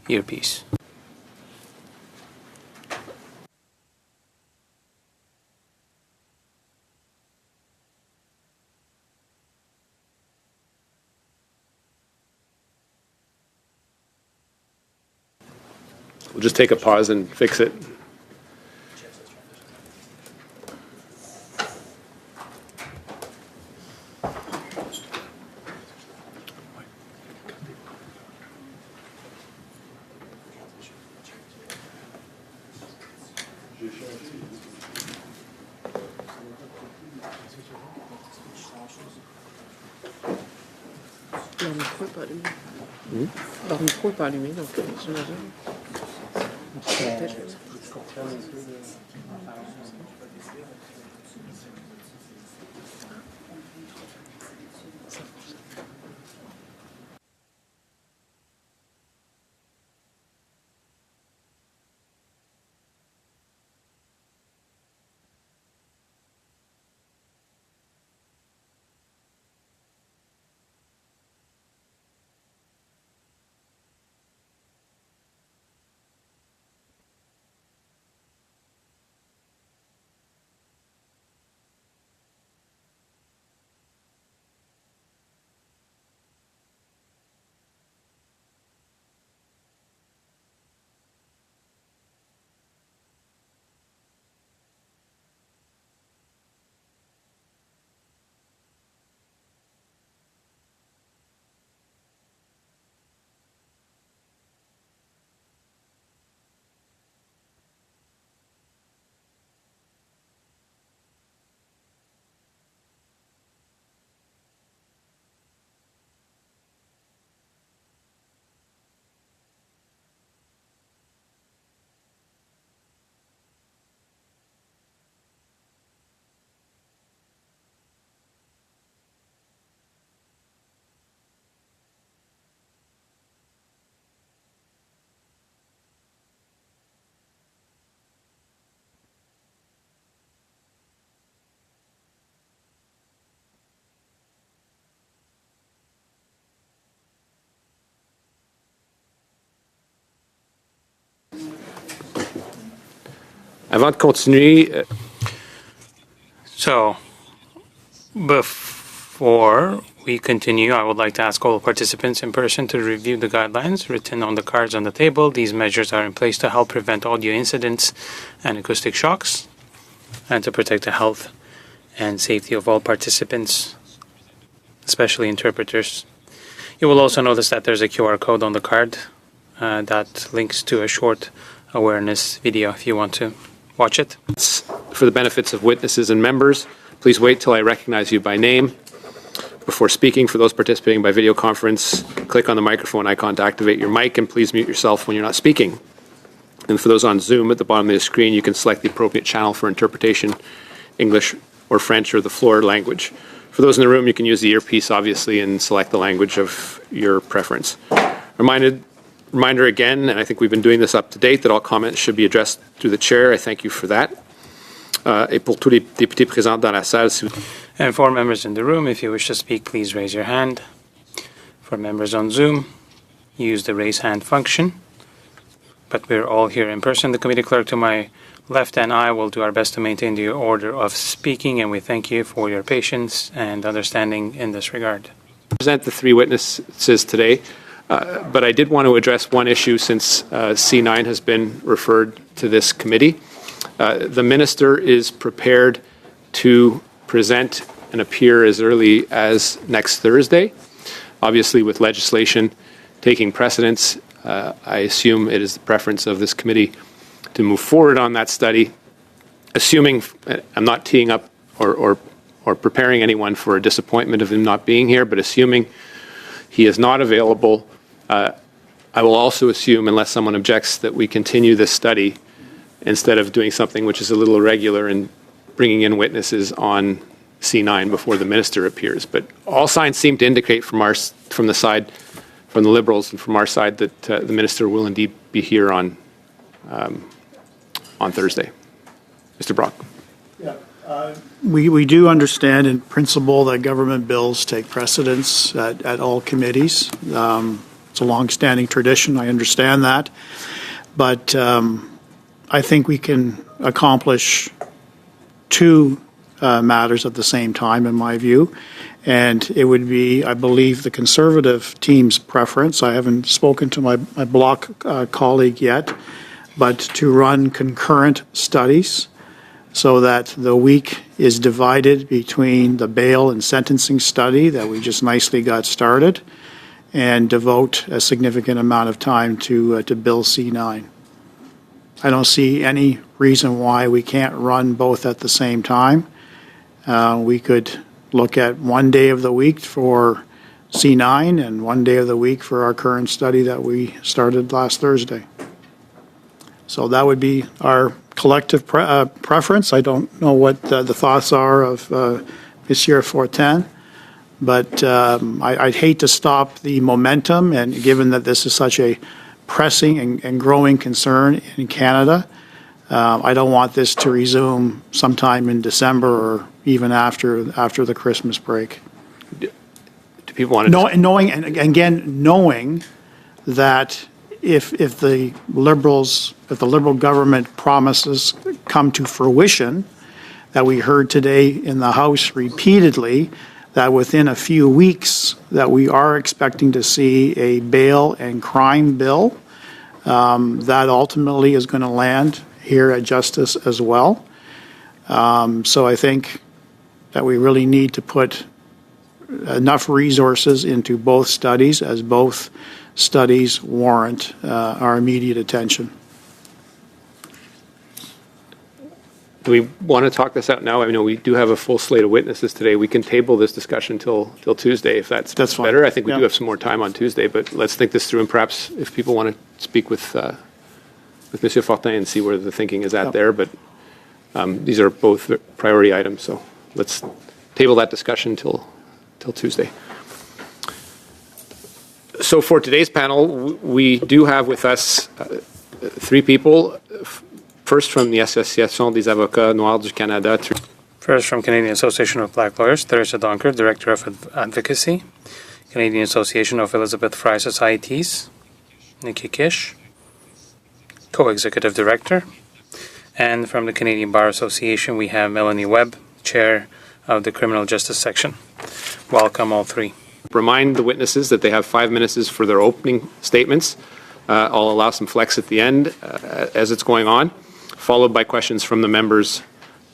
earpiece. We'll just take a pause and fix it. Leur micro n'est pas allumé. Leur micro n'est pas allumé, donc j'imagine. Avant de continuer, So, before we continue, I would like to ask all participants in person to review the guidelines written on the cards on the table. These measures are in place to help prevent audio incidents and acoustic shocks, and to protect the health and safety of all participants, especially interpreters. You will also notice that there's a QR code on the card that links to a short awareness video if you want to watch it. for the benefits of witnesses and members, please wait till I recognize you by name. Before speaking, for those participating by video conference, click on the microphone icon to activate your mic, and please mute yourself when you're not speaking. And for those on Zoom, at the bottom of the screen, you can select the appropriate channel for interpretation, English or French or the floor language. For those in the room, you can use the earpiece, obviously, and select the language of your preference. Reminder again, and I think we've been doing this up to date, that all comments should be addressed through the chair. I thank you for that. Et pour tous les députés présents dans la salle, si vous... And for members in the room, if you wish to speak, please raise your hand. For members on Zoom, use the raise hand function. But we're all here in person. The committee clerk to my left and I will do our best to maintain the order of speaking, and we thank you for your patience and understanding in this regard. Present the three witnesses today, but I did want to address one issue since C9 has been referred to this committee. The minister is prepared to present and appear as early as next Thursday. Obviously, with legislation taking precedence, I assume it is the preference of this committee to move forward on that study, assuming, I'm not teeing up or preparing anyone for a disappointment of him not being here, but assuming he is not available, I will also assume, unless someone objects, that we continue this study instead of doing something which is a little irregular and bringing in witnesses on C9 before the minister appears. But all signs seem to indicate from the Liberals and from our side that the minister will indeed be here on Thursday. Mr. Brock. Yeah, we do understand in principle that government bills take precedence at all committees. It's a long-standing tradition. I understand that. But I think we can accomplish two matters at the same time, in my view. And it would be, I believe, the Conservative team's preference. I haven't spoken to my bloc colleague yet, but to run concurrent studies so that the week is divided between the bail and sentencing study that we just nicely got started and devote a significant amount of time to Bill C-9. I don't see any reason why we can't run both at the same time. We could look at one day of the week for C9 and one day of the week for our current study that we started last Thursday. So that would be our collective preference. I don't know what the thoughts are of Monsieur Fortin, but I'd hate to stop the momentum, and given that this is such a pressing and growing concern in Canada, I don't want this to resume sometime in December or even after the Christmas break. Do people want to... Knowing that if the Liberal government promises come to fruition, that we heard today in the House repeatedly, that within a few weeks that we are expecting to see a bail and crime bill that ultimately is going to land here at Justice as well. So I think that we really need to put enough resources into both studies, as both studies warrant our immediate attention. Do we want to talk this out now? I know we do have a full slate of witnesses today. We can table this discussion till Tuesday if that's fine. Better. I think we do have some more time on Tuesday, but let's think this through, and perhaps if people want to speak with Monsieur Fortin and see where the thinking is at there. But these are both priority items, so let's table that discussion till Tuesday. So for today's panel, we do have with us three people. First, from the Association des Avocats Noirs du Canada. First, from Canadian Association of Black Lawyers, Theresa Donker, Director of Advocacy. Canadian Association of Elizabeth Fry Societies, Nikki Kish, Co-Executive Director. And from the Canadian Bar Association, we have Melanie Webb, Chair of the Criminal Justice Section. Welcome, all three. Remind the witnesses that they have 5 minutes for their opening statements. I'll allow some flex at the end as it's going on, followed by questions from the members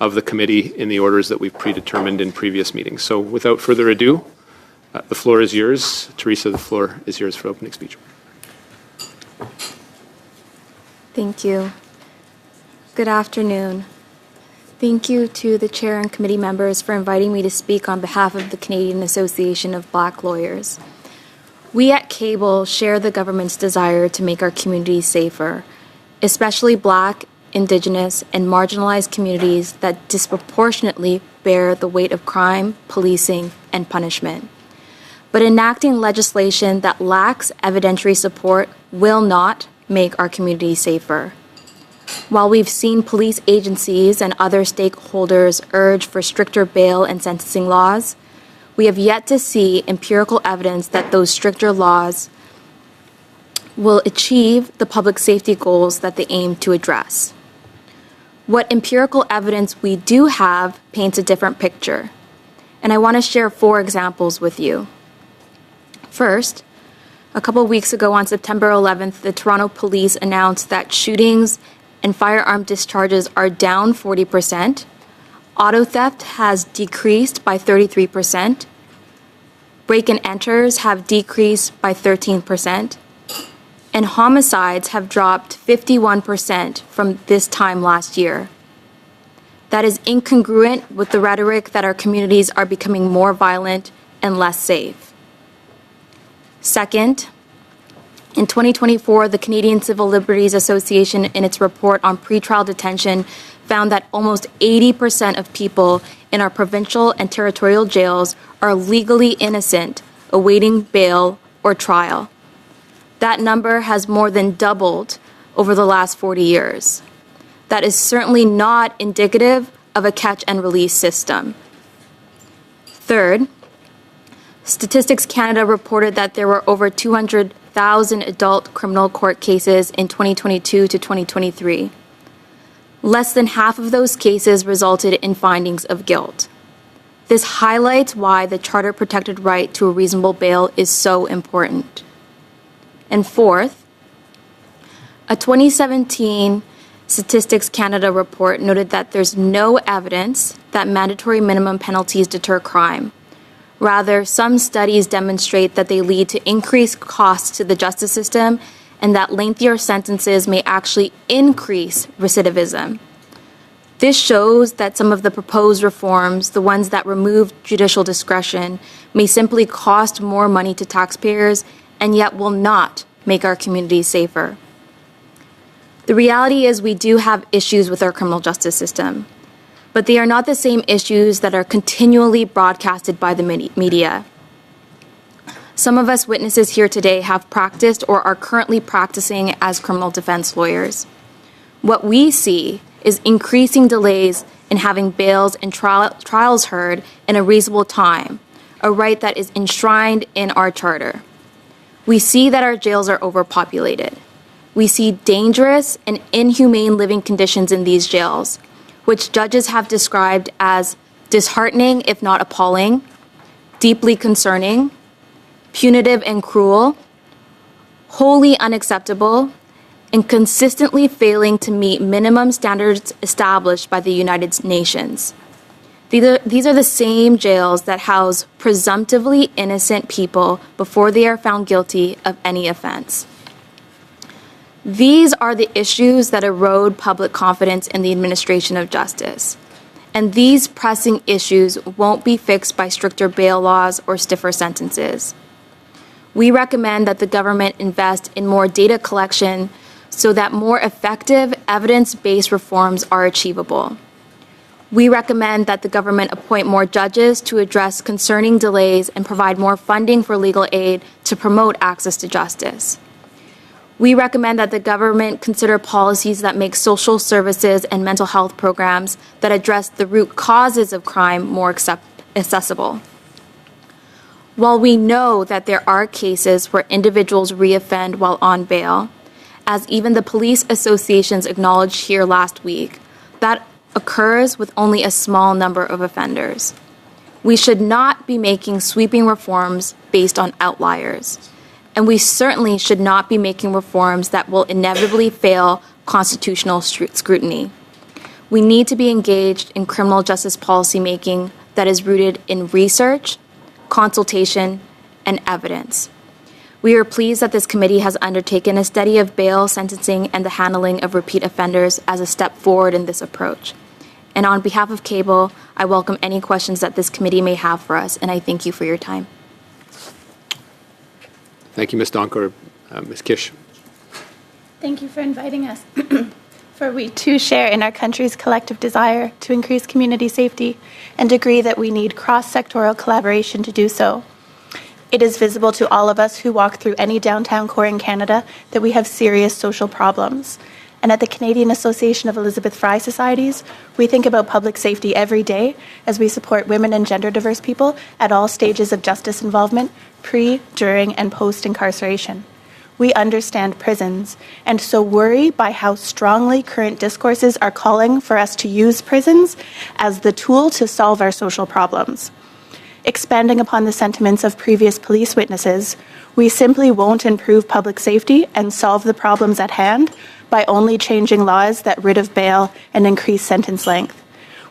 of the committee in the orders that we've predetermined in previous meetings. So without further ado, the floor is yours. Theresa, the floor is yours for opening speech. Thank you. Good afternoon. Thank you to the Chair and committee members for inviting me to speak on behalf of the Canadian Association of Black Lawyers. We at CABLE share the government's desire to make our communities safer, especially Black, Indigenous, and marginalized communities that disproportionately bear the weight of crime, policing, and punishment. But enacting legislation that lacks evidentiary support will not make our communities safer. While we've seen police agencies and other stakeholders urge for stricter bail and sentencing laws, we have yet to see empirical evidence that those stricter laws will achieve the public safety goals that they aim to address. What empirical evidence we do have paints a different picture, and I want to share 4 examples with you. First, a couple weeks ago on September 11th, the Toronto Police announced that shootings and firearm discharges are down 40%, auto theft has decreased by 33%, break-and-enters have decreased by 13%, and homicides have dropped 51% from this time last year. That is incongruent with the rhetoric that our communities are becoming more violent and less safe. Second, in 2024, the Canadian Civil Liberties Association, in its report on pretrial detention, found that almost 80% of people in our provincial and territorial jails are legally innocent, awaiting bail or trial. That number has more than doubled over the last 40 years. That is certainly not indicative of a catch-and-release system. Third, Statistics Canada reported that there were over 1,000 adult criminal court cases in 2022 to 2023. Less than half of those cases resulted in findings of guilt. This highlights why the charter-protected right to a reasonable bail is so important. And fourth, a 2017 Statistics Canada report noted that there's no evidence that mandatory minimum penalties deter crime. Rather, some studies demonstrate that they lead to increased costs to the justice system and that lengthier sentences may actually increase recidivism. This shows that some of the proposed reforms, the ones that remove judicial discretion, may simply cost more money to taxpayers and yet will not make our communities safer. The reality is we do have issues with our criminal justice system, but they are not the same issues that are continually broadcasted by the media. Some of us witnesses here today have practiced or are currently practicing as criminal defense lawyers. What we see is increasing delays in having bails and trials heard in a reasonable time, a right that is enshrined in our charter. We see that our jails are overpopulated. We see dangerous and inhumane living conditions in these jails, which judges have described as disheartening, if not appalling, deeply concerning, punitive and cruel, wholly unacceptable, and consistently failing to meet minimum standards established by the United Nations. These are the same jails that house presumptively innocent people before they are found guilty of any offense. These are the issues that erode public confidence in the administration of justice. And these pressing issues won't be fixed by stricter bail laws or stiffer sentences. We recommend that the government invest in more data collection so that more effective, evidence-based reforms are achievable. We recommend that the government appoint more judges to address concerning delays and provide more funding for legal aid to promote access to justice. We recommend that the government consider policies that make social services and mental health programs that address the root causes of crime more accessible. While we know that there are cases where individuals reoffend while on bail, as even the police associations acknowledged here last week, that occurs with only a small number of offenders. We should not be making sweeping reforms based on outliers. And we certainly should not be making reforms that will inevitably fail constitutional scrutiny. We need to be engaged in criminal justice policymaking that is rooted in research, consultation, and evidence. We are pleased that this committee has undertaken a study of bail, sentencing, and the handling of repeat offenders as a step forward in this approach. And on behalf of Cable, I welcome any questions that this committee may have for us, and I thank you for your time. Thank you, Ms. Donkor. Ms. Kish. Thank you for inviting us. For we too share in our country's collective desire to increase community safety and agree that we need cross-sectoral collaboration to do so. It is visible to all of us who walk through any downtown core in Canada that we have serious social problems. And at the Canadian Association of Elizabeth Fry Societies, we think about public safety every day as we support women and gender diverse people at all stages of justice involvement, pre, during, and post-incarceration. We understand prisons, and so worry by how strongly current discourses are calling for us to use prisons as the tool to solve our social problems. Expanding upon the sentiments of previous police witnesses, we simply won't improve public safety and solve the problems at hand by only changing laws that rid of bail and increase sentence length.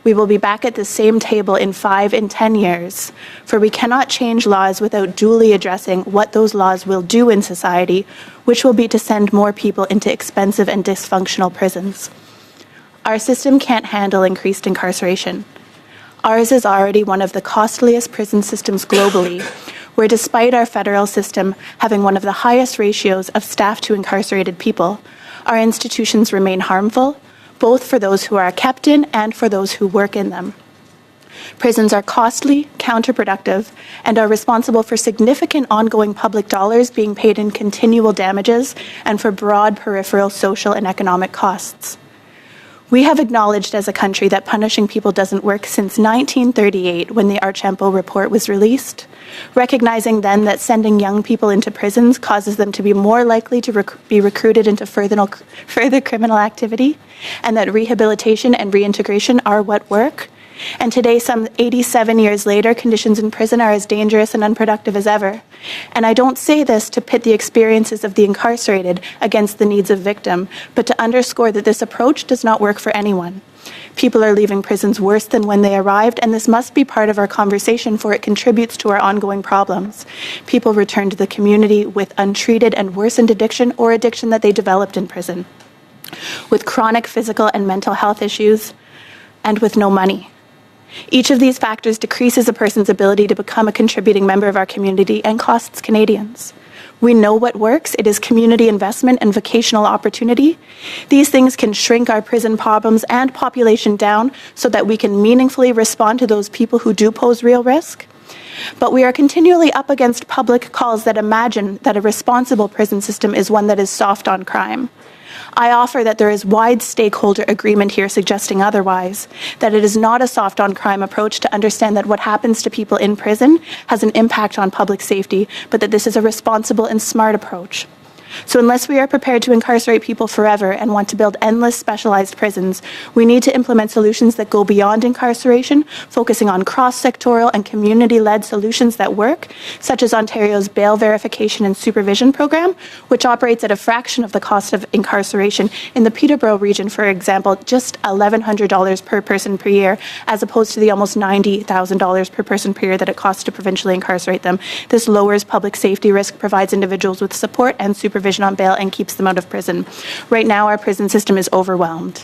We will be back at the same table in 5 and 10 years, for we cannot change laws without duly addressing what those laws will do in society, which will be to send more people into expensive and dysfunctional prisons. Our system can't handle increased incarceration. Ours is already one of the costliest prison systems globally, where despite our federal system having one of the highest ratios of staff to incarcerated people, our institutions remain harmful, both for those who are kept in and for those who work in them. Prisons are costly, counterproductive, and are responsible for significant ongoing public dollars being paid in continual damages and for broad peripheral social and economic costs. We have acknowledged as a country that punishing people doesn't work since 1938 when the Archambault report was released, recognizing then that sending young people into prisons causes them to be more likely to be recruited into further criminal activity, and that rehabilitation and reintegration are what work. And today, some 87 years later, conditions in prison are as dangerous and unproductive as ever. And I don't say this to pit the experiences of the incarcerated against the needs of victim, but to underscore that this approach does not work for anyone. People are leaving prisons worse than when they arrived, and this must be part of our conversation, for it contributes to our ongoing problems. People return to the community with untreated and worsened addiction or addiction that they developed in prison, with chronic physical and mental health issues, and with no money. Each of these factors decreases a person's ability to become a contributing member of our community and costs Canadians. We know what works. It is community investment and vocational opportunity. These things can shrink our prison problems and population down so that we can meaningfully respond to those people who do pose real risk. But we are continually up against public calls that imagine that a responsible prison system is one that is soft on crime. I offer that there is wide stakeholder agreement here suggesting otherwise, that it is not a soft on crime approach to understand that what happens to people in prison has an impact on public safety, but that this is a responsible and smart approach. So unless we are prepared to incarcerate people forever and want to build endless specialized prisons, we need to implement solutions that go beyond incarceration, focusing on cross-sectoral and community-led solutions that work, such as Ontario's Bail Verification and Supervision Program, which operates at a fraction of the cost of incarceration. In the Peterborough region, for example, just $1,100 per person per year, as opposed to the almost $90,000 per person per year that it costs to provincially incarcerate them. This lowers public safety risk, provides individuals with support and supervision on bail, and keeps them out of prison. Right now, our prison system is overwhelmed.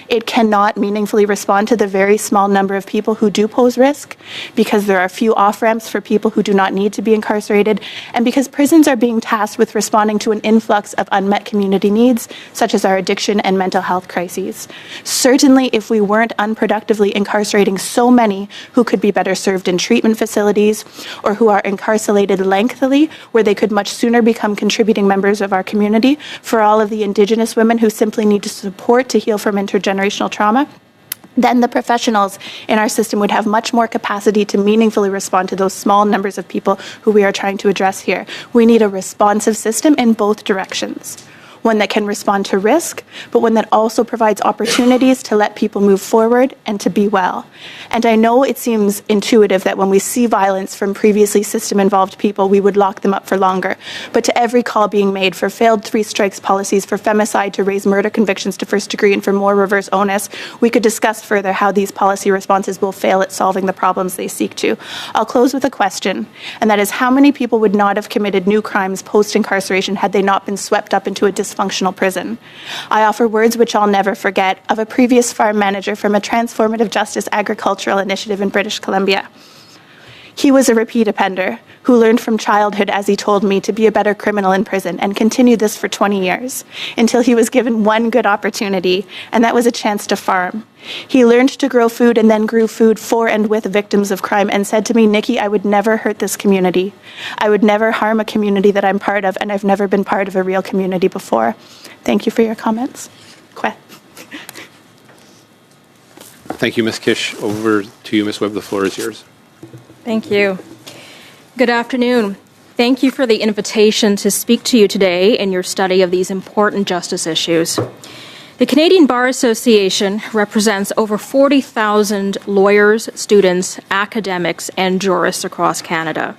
It cannot meaningfully respond to the very small number of people who do pose risk, because there are few off-ramps for people who do not need to be incarcerated, and because prisons are being tasked with responding to an influx of unmet community needs, such as our addiction and mental health crises. Certainly, if we weren't unproductively incarcerating so many who could be better served in treatment facilities, or who are incarcerated lengthily, where they could much sooner become contributing members of our community, for all of the Indigenous women who simply need support to heal from intergenerational trauma, then the professionals in our system would have much more capacity to meaningfully respond to those small numbers of people who we are trying to address here. We need a responsive system in both directions. One that can respond to risk, but one that also provides opportunities to let people move forward and to be well. And I know it seems intuitive that when we see violence from previously system-involved people, we would lock them up for longer. But to every call being made for failed three-strikes policies, for femicide to raise murder convictions to first degree, and for more reverse onus, we could discuss further how these policy responses will fail at solving the problems they seek to. I'll close with a question, and that is, how many people would not have committed new crimes post-incarceration had they not been swept up into a dysfunctional prison? I offer words which I'll never forget of a previous farm manager from a transformative justice agricultural initiative in British Columbia. He was a repeat offender who learned from childhood, as he told me, to be a better criminal in prison, and continued this for 20 years until he was given one good opportunity, and that was a chance to farm. He learned to grow food and then grew food for and with victims of crime, and said to me, "Nikki, I would never hurt this community. I would never harm a community that I'm part of, and I've never been part of a real community before." Thank you for your comments. Thank you, Ms. Kish. Over to you, Ms. Webb. The floor is yours. Thank you. Good afternoon. Thank you for the invitation to speak to you today in your study of these important justice issues. The Canadian Bar Association represents over 40,000 lawyers, students, academics, and jurists across Canada.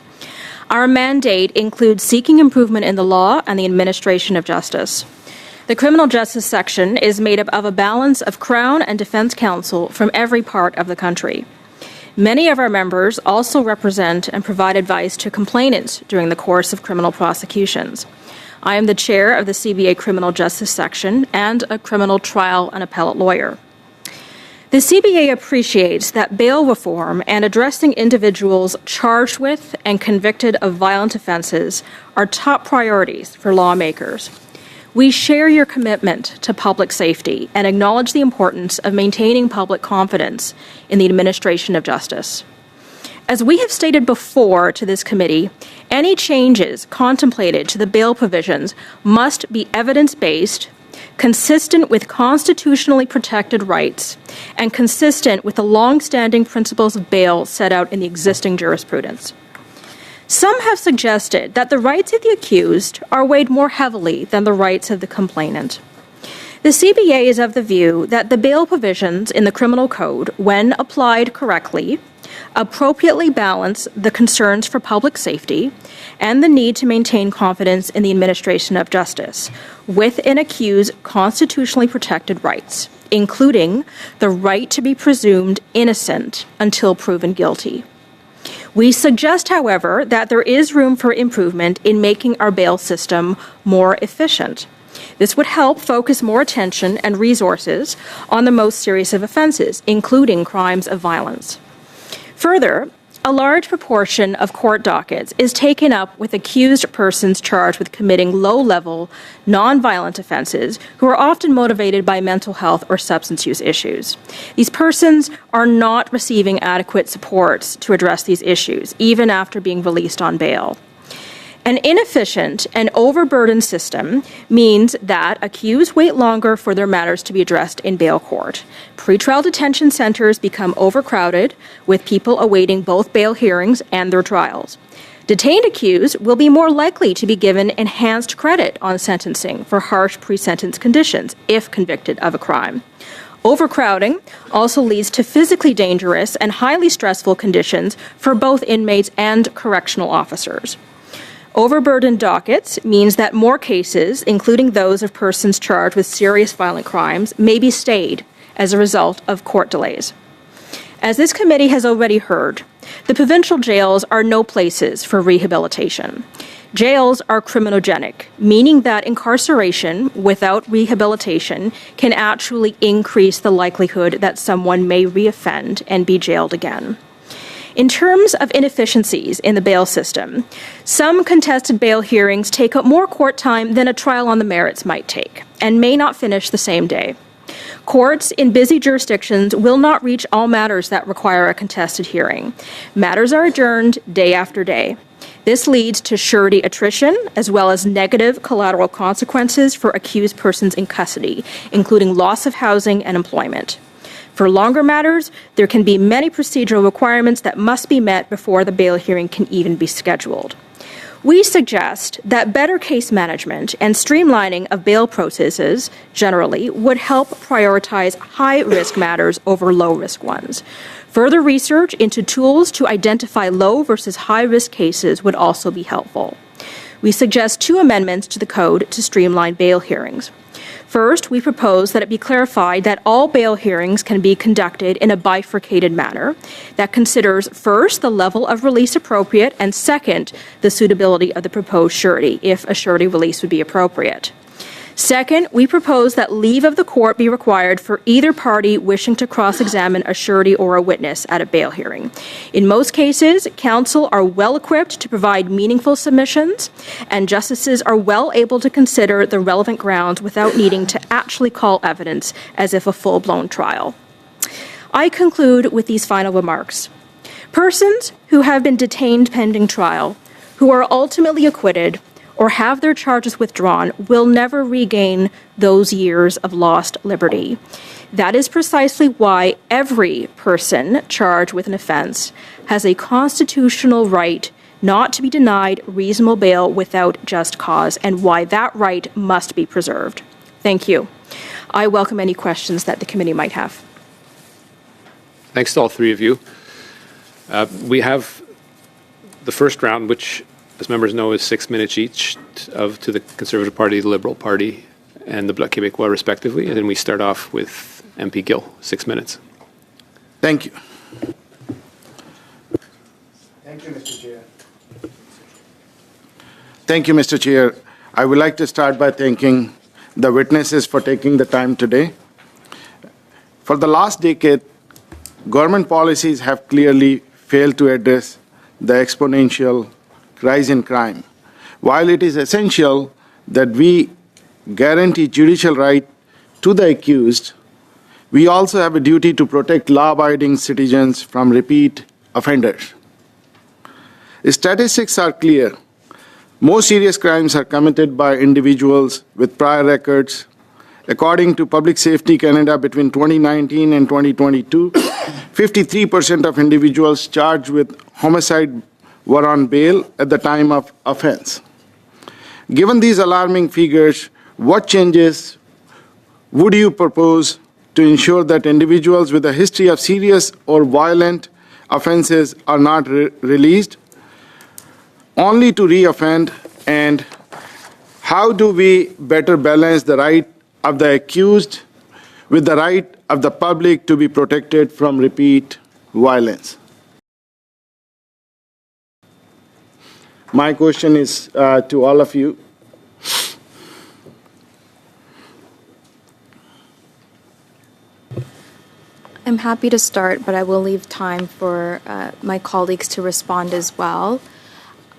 Our mandate includes seeking improvement in the law and the administration of justice. The criminal justice section is made up of a balance of Crown and Defence Counsel from every part of the country. Many of our members also represent and provide advice to complainants during the course of criminal prosecutions. I am the chair of the CBA Criminal Justice Section and a criminal trial and appellate lawyer. The CBA appreciates that bail reform and addressing individuals charged with and convicted of violent offences are top priorities for lawmakers. We share your commitment to public safety and acknowledge the importance of maintaining public confidence in the administration of justice. As we have stated before to this committee, any changes contemplated to the bail provisions must be evidence-based, consistent with constitutionally protected rights, and consistent with the long-standing principles of bail set out in the existing jurisprudence. Some have suggested that the rights of the accused are weighed more heavily than the rights of the complainant. The CBA is of the view that the bail provisions in the criminal code, when applied correctly, appropriately balance the concerns for public safety and the need to maintain confidence in the administration of justice with an accused's constitutionally protected rights, including the right to be presumed innocent until proven guilty. We suggest, however, that there is room for improvement in making our bail system more efficient. This would help focus more attention and resources on the most serious of offenses, including crimes of violence. Further, a large proportion of court dockets is taken up with accused persons charged with committing low-level, non-violent offenses who are often motivated by mental health or substance use issues. These persons are not receiving adequate supports to address these issues, even after being released on bail. An inefficient and overburdened system means that accused wait longer for their matters to be addressed in bail court. Pretrial detention centers become overcrowded, with people awaiting both bail hearings and their trials. Detained accused will be more likely to be given enhanced credit on sentencing for harsh pre-sentence conditions if convicted of a crime. Overcrowding also leads to physically dangerous and highly stressful conditions for both inmates and correctional officers. Overburdened dockets means that more cases, including those of persons charged with serious violent crimes, may be stayed as a result of court delays. As this committee has already heard, the provincial jails are no places for rehabilitation. Jails are criminogenic, meaning that incarceration without rehabilitation can actually increase the likelihood that someone may reoffend and be jailed again. In terms of inefficiencies in the bail system, some contested bail hearings take up more court time than a trial on the merits might take, and may not finish the same day. Courts in busy jurisdictions will not reach all matters that require a contested hearing. Matters are adjourned day after day. This leads to surety attrition, as well as negative collateral consequences for accused persons in custody, including loss of housing and employment. For longer matters, there can be many procedural requirements that must be met before the bail hearing can even be scheduled. We suggest that better case management and streamlining of bail processes generally would help prioritize high-risk matters over low-risk ones. Further research into tools to identify low versus high-risk cases would also be helpful. We suggest 2 amendments to the code to streamline bail hearings. First, we propose that it be clarified that all bail hearings can be conducted in a bifurcated manner that considers, first, the level of release appropriate, and second, the suitability of the proposed surety, if a surety release would be appropriate. Second, we propose that leave of the court be required for either party wishing to cross-examine a surety or a witness at a bail hearing. In most cases, counsel are well-equipped to provide meaningful submissions, and justices are well able to consider the relevant grounds without needing to actually call evidence as if a full-blown trial. I conclude with these final remarks. Persons who have been detained pending trial, who are ultimately acquitted, or have their charges withdrawn will never regain those years of lost liberty. That is precisely why every person charged with an offense has a constitutional right not to be denied reasonable bail without just cause, and why that right must be preserved. Thank you. I welcome any questions that the committee might have. Thanks to all 3 of you. We have the first round, which, as members know, is 6 minutes each to the Conservative Party, the Liberal Party, and the Bloc Québécois, respectively. And then we start off with MP Gill, 6 minutes. Thank you. Thank you, Mr. Chair. Thank you, Mr. Chair. I would like to start by thanking the witnesses for taking the time today. For the last decade, government policies have clearly failed to address the exponential rise in crime. While it is essential that we guarantee judicial right to the accused, we also have a duty to protect law-abiding citizens from repeat offenders. Statistics are clear. Most serious crimes are committed by individuals with prior records, According to Public Safety Canada, between 2019 and 2022, 53% of individuals charged with homicide were on bail at the time of offense. Given these alarming figures, what changes would you propose to ensure that individuals with a history of serious or violent offenses are not released only to reoffend, and how do we better balance the right of the accused with the right of the public to be protected from repeat violence? My question is to all of you. I'm happy to start, but I will leave time for my colleagues to respond as well.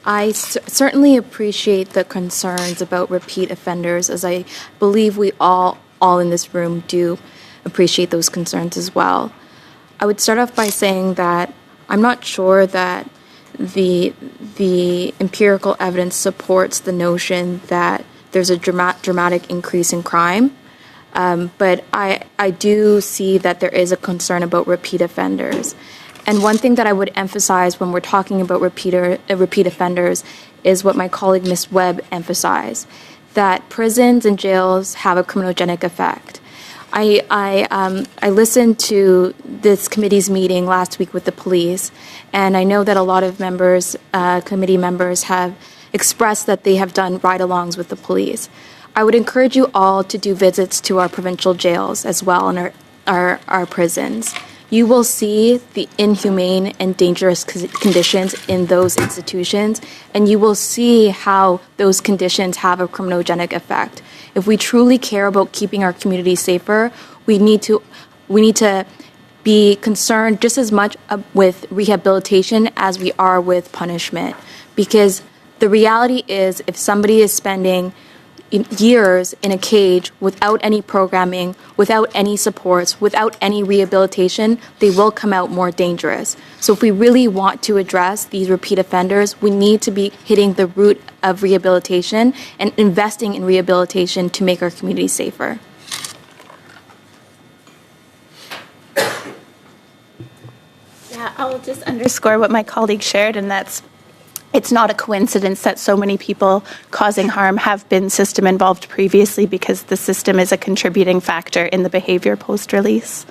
I certainly appreciate the concerns about repeat offenders, as I believe we all in this room do appreciate those concerns as well. I would start off by saying that I'm not sure that the empirical evidence supports the notion that there's a dramatic increase in crime. But I do see that there is a concern about repeat offenders. And one thing that I would emphasize when we're talking about repeat offenders is what my colleague Ms. Webb emphasized, that prisons and jails have a criminogenic effect. I listened to this committee's meeting last week with the police, and I know that a lot of members, committee members, have expressed that they have done ride-alongs with the police. I would encourage you all to do visits to our provincial jails as well and our prisons. You will see the inhumane and dangerous conditions in those institutions, and you will see how those conditions have a criminogenic effect. If we truly care about keeping our community safer, we need to be concerned just as much with rehabilitation as we are with punishment. Because the reality is, if somebody is spending years in a cage without any programming, without any supports, without any rehabilitation, they will come out more dangerous. So if we really want to address these repeat offenders, we need to be hitting the root of rehabilitation and investing in rehabilitation to make our community safer. Yeah, I'll just underscore what my colleague shared, and it's not a coincidence that so many people causing harm have been system involved previously, because the system is a contributing factor in the behavior post-release.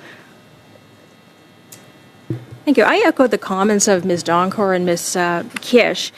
Thank you. I echo the comments of Ms. Donkor and Ms. Kish.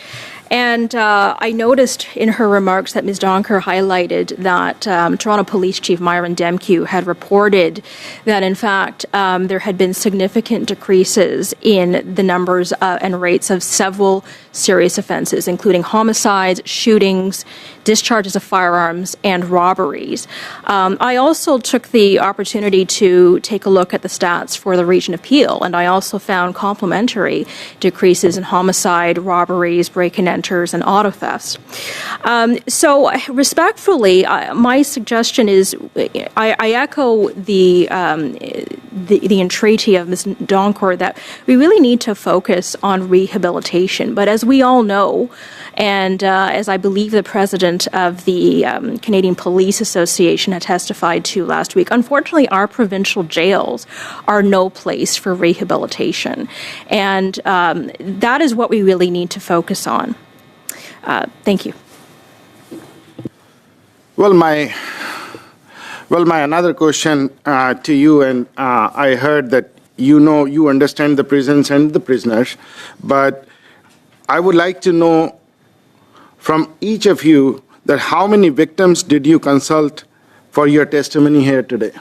And I noticed in her remarks that Ms. Donker highlighted that Toronto Police Chief Myron Demkew had reported that, in fact, there had been significant decreases in the numbers and rates of several serious offenses, including homicides, shootings, discharges of firearms, and robberies. I also took the opportunity to take a look at the stats for the region of Peel, and I also found complementary decreases in homicide, robberies, break-and enters, and auto thefts. So respectfully, my suggestion is I echo the entreaty of Ms. Donkor that we really need to focus on rehabilitation. But as we all know, and as I believe the president of the Canadian Police Association had testified to last week, unfortunately, our provincial jails are no place for rehabilitation. And that is what we really need to focus on. Thank you. Well, my another question to you, and I heard that you understand the prisons and the prisoners, but I would like to know from each of you that how many victims did you consult for your testimony here today?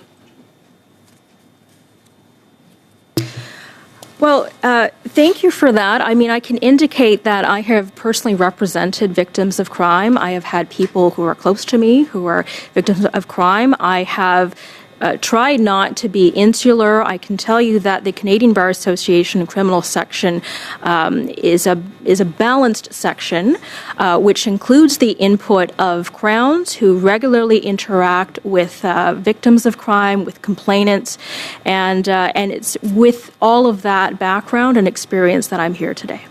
Well, thank you for that. I mean, I can indicate that I have personally represented victims of crime. I have had people who are close to me who are victims of crime. I have tried not to be insular. I can tell you that the Canadian Bar Association criminal section is a balanced section, which includes the input of Crowns who regularly interact with victims of crime, with complainants, and it's with all of that background and experience that I'm here today.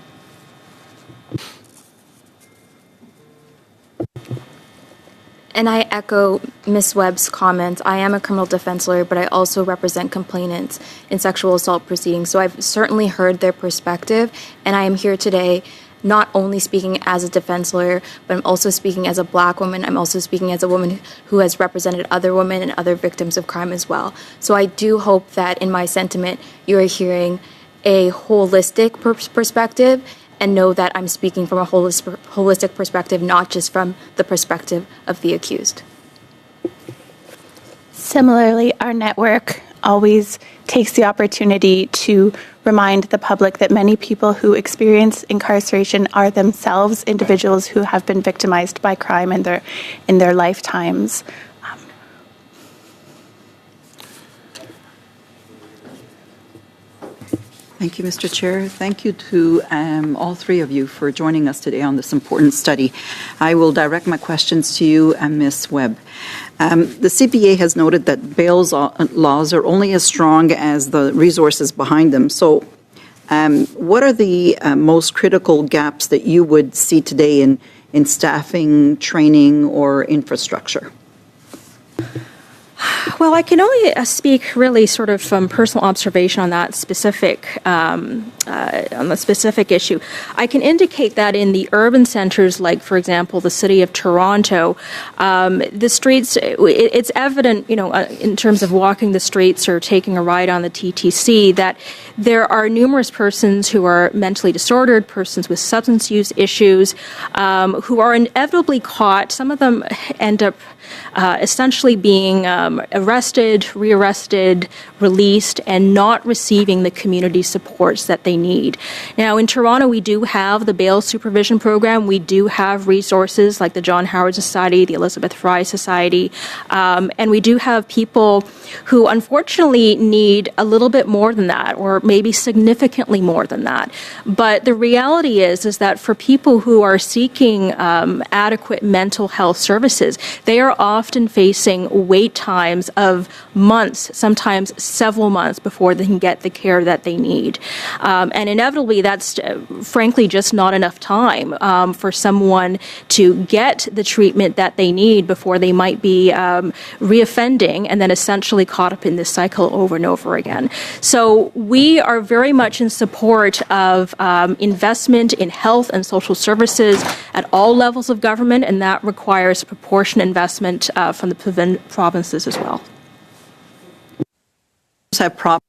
And I echo Ms. Webb's comments. I am a criminal defense lawyer, but I also represent complainants in sexual assault proceedings. So I've certainly heard their perspective, and I am here today not only speaking as a defense lawyer, but I'm also speaking as a Black woman. I'm also speaking as a woman who has represented other women and other victims of crime as well. So I do hope that in my sentiment, you are hearing a holistic perspective, and know that I'm speaking from a holistic perspective, not just from the perspective of the accused. Similarly, our network always takes the opportunity to remind the public that many people who experience incarceration are themselves individuals who have been victimized by crime in their lifetimes. Thank you, Mr. Chair. Thank you to all three of you for joining us today on this important study. I will direct my questions to you and Ms. Webb. The CPA has noted that bail laws are only as strong as the resources behind them. So what are the most critical gaps that you would see today in staffing, training, or infrastructure? Well, I can only speak really sort of from personal observation on that specific issue. I can indicate that in the urban centers, like, for example, the city of Toronto, the streets, it's evident, in terms of walking the streets or taking a ride on the TTC, that there are numerous persons who are mentally disordered, persons with substance use issues, who are inevitably caught. Some of them end up essentially being arrested, rearrested, released, and not receiving the community supports that they need. Now, in Toronto, we do have the bail supervision program. We do have resources like the John Howard Society, the Elizabeth Fry Society, and we do have people who unfortunately need a little bit more than that, or maybe significantly more than that. But the reality is that for people who are seeking adequate mental health services, they are often facing wait times of months, sometimes several months, before they can get the care that they need. And inevitably, that's frankly just not enough time for someone to get the treatment that they need before they might be reoffending and then essentially caught up in this cycle over and over again. So we are very much in support of investment in health and social services at all levels of government, and that requires proportionate investment from the provinces as well. Have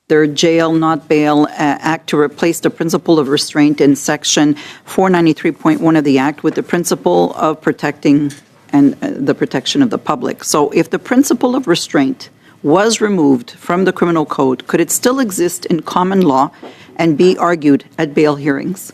their Jail Not Bail Act to replace the principle of restraint in Section 493.1 of the Act with the principle of protecting and the protection of the public. So if the principle of restraint was removed from the criminal code, could it still exist in common law and be argued at bail hearings?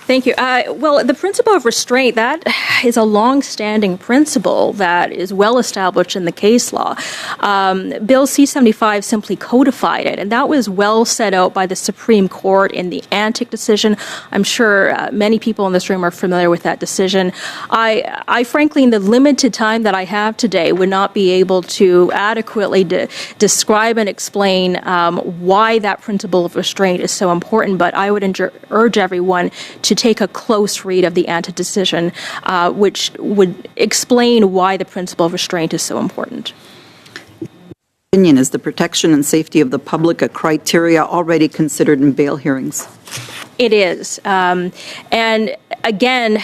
Thank you. Well, the principle of restraint, that is a long-standing principle that is well established in the case law. Bill C-75 simply codified it, and that was well set out by the Supreme Court in the Antic decision. I'm sure many people in this room are familiar with that decision. I frankly, in the limited time that I have today, would not be able to adequately describe and explain why that principle of restraint is so important, but I would urge everyone to take a close read of the Antic decision, which would explain why the principle of restraint is so important. Opinion, is the protection and safety of the public a criteria already considered in bail hearings? It is. And again,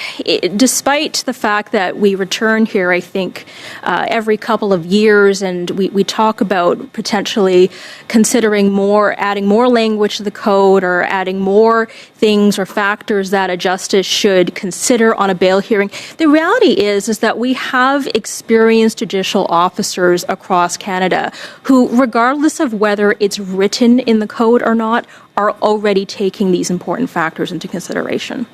despite the fact that we return here, I think, every couple of years, and we talk about potentially considering adding more language to the code or adding more things or factors that a justice should consider on a bail hearing, the reality is that we have experienced judicial officers across Canada who, regardless of whether it's written in the code or not, are already taking these important factors into consideration.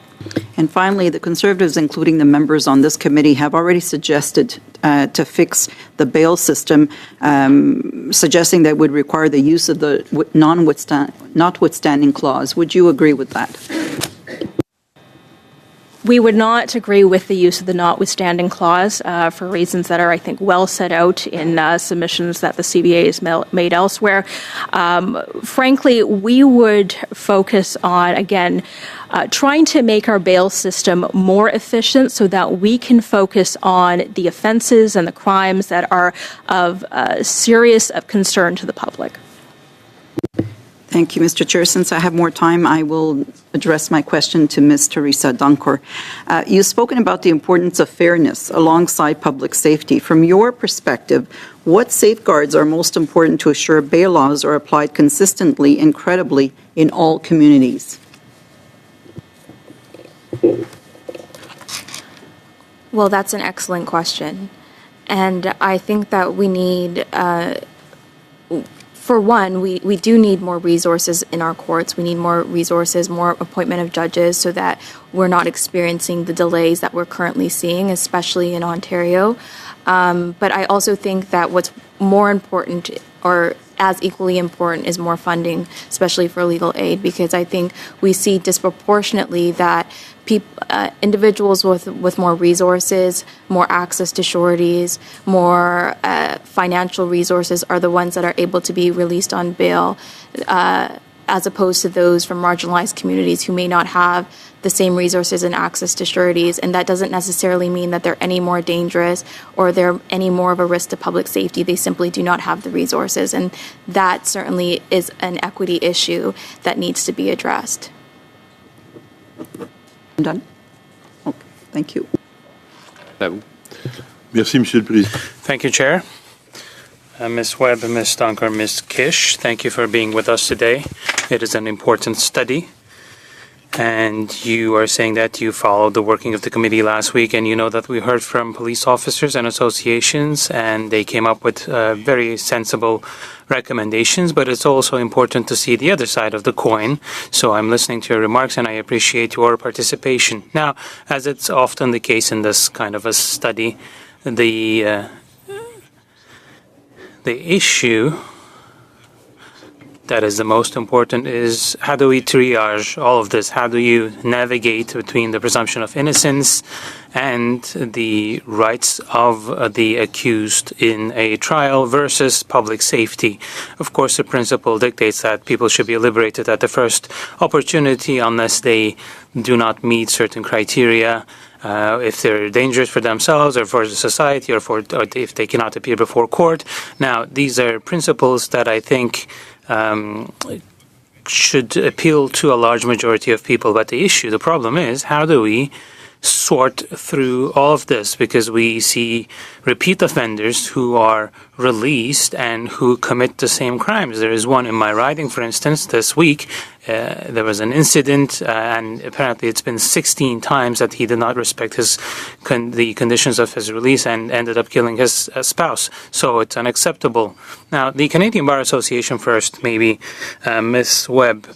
And finally, the Conservatives, including the members on this committee, have already suggested to fix the bail system, suggesting that would require the use of the notwithstanding clause. Would you agree with that? We would not agree with the use of the notwithstanding clause for reasons that are, I think, well set out in submissions that the CBA has made elsewhere. Frankly, we would focus on, again, trying to make our bail system more efficient so that we can focus on the offenses and the crimes that are of serious concern to the public. Thank you, Mr. Chair. Since I have more time, I will address my question to Ms. Teresa Dunkor. You've spoken about the importance of fairness alongside public safety. From your perspective, what safeguards are most important to assure bail laws are applied consistently and credibly in all communities? Well, that's an excellent question. And I think that we need, for one, we do need more resources in our courts. We need more resources, more appointment of judges so that we're not experiencing the delays that we're currently seeing, especially in Ontario. But I also think that what's more important or as equally important is more funding, especially for legal aid, because I think we see disproportionately that individuals with more resources, more access to sureties, more financial resources are the ones that are able to be released on bail, as opposed to those from marginalized communities who may not have the same resources and access to sureties. And that doesn't necessarily mean that they're any more dangerous or they're any more of a risk to public safety. They simply do not have the resources. And that certainly is an equity issue that needs to be addressed. I'm done. Okay, thank you. Merci, Monsieur le Président. Thank you, Chair. Ms. Webb, Ms. Dunkor, Ms. Kish, thank you for being with us today. It is an important study. And you are saying that you followed the working of the committee last week, and you know that we heard from police officers and associations, and they came up with very sensible recommendations, but it's also important to see the other side of the coin. So I'm listening to your remarks, and I appreciate your participation. Now, as it's often the case in this kind of a study, the issue that is the most important is how do we triage all of this? How do you navigate between the presumption of innocence and the rights of the accused in a trial versus public safety? Of course, the principle dictates that people should be liberated at the first opportunity unless they do not meet certain criteria. If they're dangerous for themselves or for the society or if they cannot appear before court. Now, these are principles that I think should appeal to a large majority of people. But the problem is, how do we sort through all of this? Because we see repeat offenders who are released and who commit the same crimes. There is one in my riding, for instance, this week. There was an incident, and apparently it's been 16 times that he did not respect the conditions of his release and ended up killing his spouse. So it's unacceptable. Now, the Canadian Bar Association first, maybe, Ms. Webb.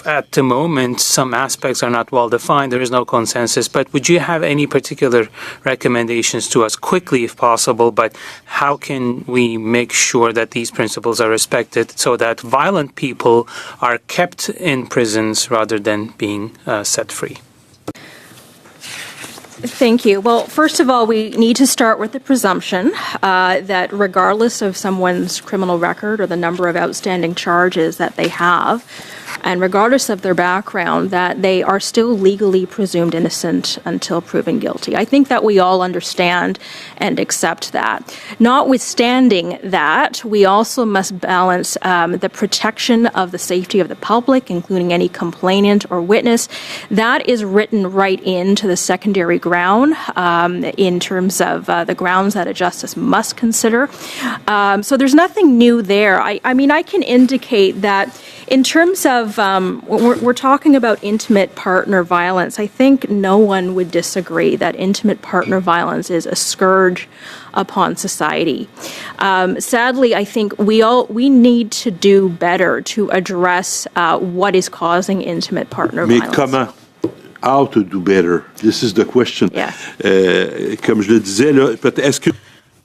At the moment, some aspects are not well defined. There is no consensus. But would you have any particular recommendations to us quickly, if possible? But how can we make sure that these principles are respected so that violent people are kept in prisons rather than being set free? Thank you. Well, first of all, we need to start with the presumption that regardless of someone's criminal record or the number of outstanding charges that they have, and regardless of their background, that they are still legally presumed innocent until proven guilty. I think that we all understand and accept that. Notwithstanding that, we also must balance the protection of the safety of the public, including any complainant or witness. That is written right into the secondary ground in terms of the grounds that a justice must consider. So there's nothing new there. I mean, I can indicate that in terms of, we're talking about intimate partner violence. I think no one would disagree that intimate partner violence is a scourge upon society. Sadly, I think we need to do better to address what is causing intimate partner violence. Comment? How to do better? This is the question. Yeah. Comme je le disais, là, est-ce que...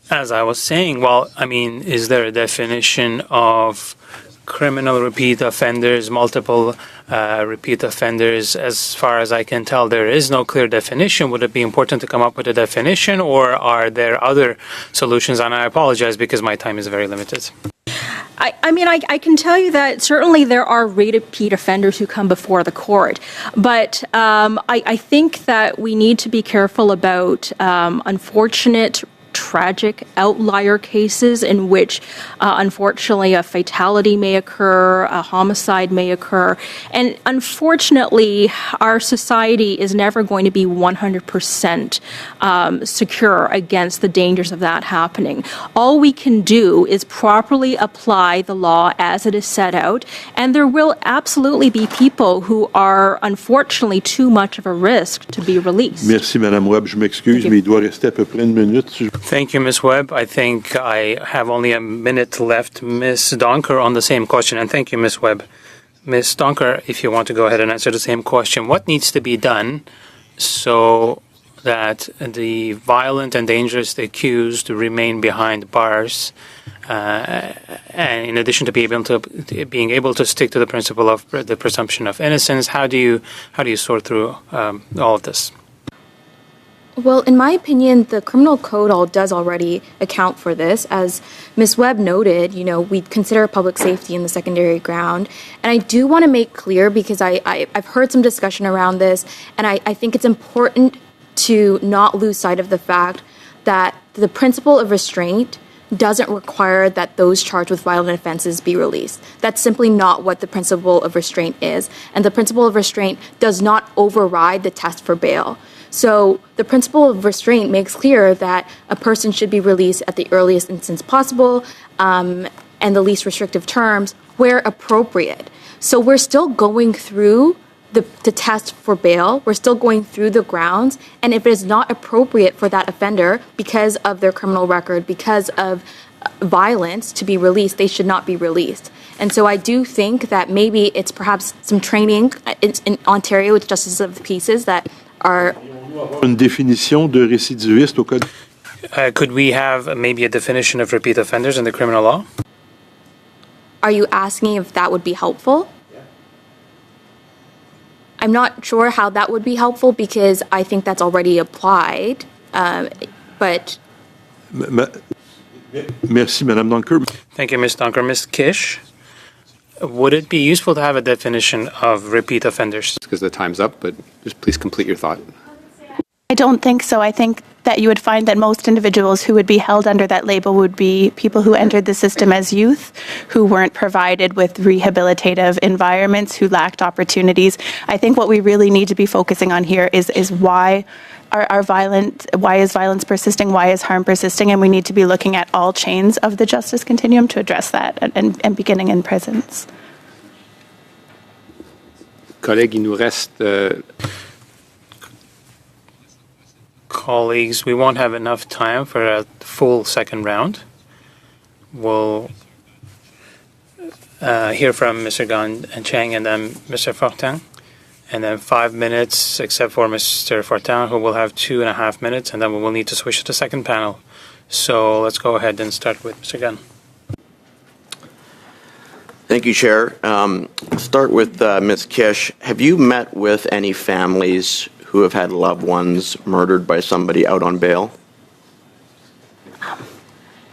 As I was saying, well, I mean, is there a definition of criminal repeat offenders, multiple repeat offenders. As far as I can tell, there is no clear definition. Would it be important to come up with a definition, or are there other solutions? And I apologize because my time is very limited. I can tell you that certainly there are repeat offenders who come before the court, but I think that we need to be careful about unfortunate, tragic outlier cases in which, unfortunately, a fatality may occur, a homicide may occur. And unfortunately, our society is never going to be 100% secure against the dangers of that happening. All we can do is properly apply the law as it is set out, and there will absolutely be people who are, unfortunately, too much of a risk to be released. Merci, Madame Webb. Je m'excuse, mais il doit rester à peu près une minute. Thank you, Ms. Webb. I think I have only a minute left. Ms. Donker on the same question, and thank you, Ms. Webb. Ms. Donker, if you want to go ahead and answer the same question, what needs to be done so that the violent and dangerous accused remain behind bars, and in addition to being able to stick to the principle of the presumption of innocence? How do you sort through all of this? Well, in my opinion, the criminal code does already account for this. As Ms. Webb noted, we consider public safety in the secondary ground. And I do want to make clear, because I've heard some discussion around this, and I think it's important to not lose sight of the fact that the principle of restraint doesn't require that those charged with violent offenses be released. That's simply not what the principle of restraint is. And the principle of restraint does not override the test for bail. So the principle of restraint makes clear that a person should be released at the earliest instance possible, and the least restrictive terms where appropriate. So we're still going through the test for bail. We're still going through the grounds. And if it is not appropriate for that offender, because of their criminal record, because of violence, to be released, they should not be released. And so I do think that maybe it's perhaps some training in Ontario with Justices of the Peace that are... Une définition de récidiviste au code. Could we have maybe a definition of repeat offenders in the criminal law? Are you asking if that would be helpful? Yeah. I'm not sure how that would be helpful, because I think that's already applied, but... Merci, Madame Donker. Thank you, Ms. Donker. Ms. Kish, would it be useful to have a definition of repeat offenders? Because the time's up, but just please complete your thought. I don't think so. I think that you would find that most individuals who would be held under that label would be people who entered the system as youth, who weren't provided with rehabilitative environments, who lacked opportunities. I think what we really need to be focusing on here is why why is violence persisting, why is harm persisting, and we need to be looking at all chains of the justice continuum to address that, and beginning in prisons. Collègues, il nous reste... Colleagues, we won't have enough time for a full second round. We'll hear from Mr. Gan and Chang and then Mr. Fortin, and then 5 minutes, except for Mr. Fortin, who will have 2.5 minutes, and then we will need to switch to the second panel. So let's go ahead and start with Mr. Gan. Thank you, Chair. Start with Ms. Kish. Have you met with any families who have had loved ones murdered by somebody out on bail?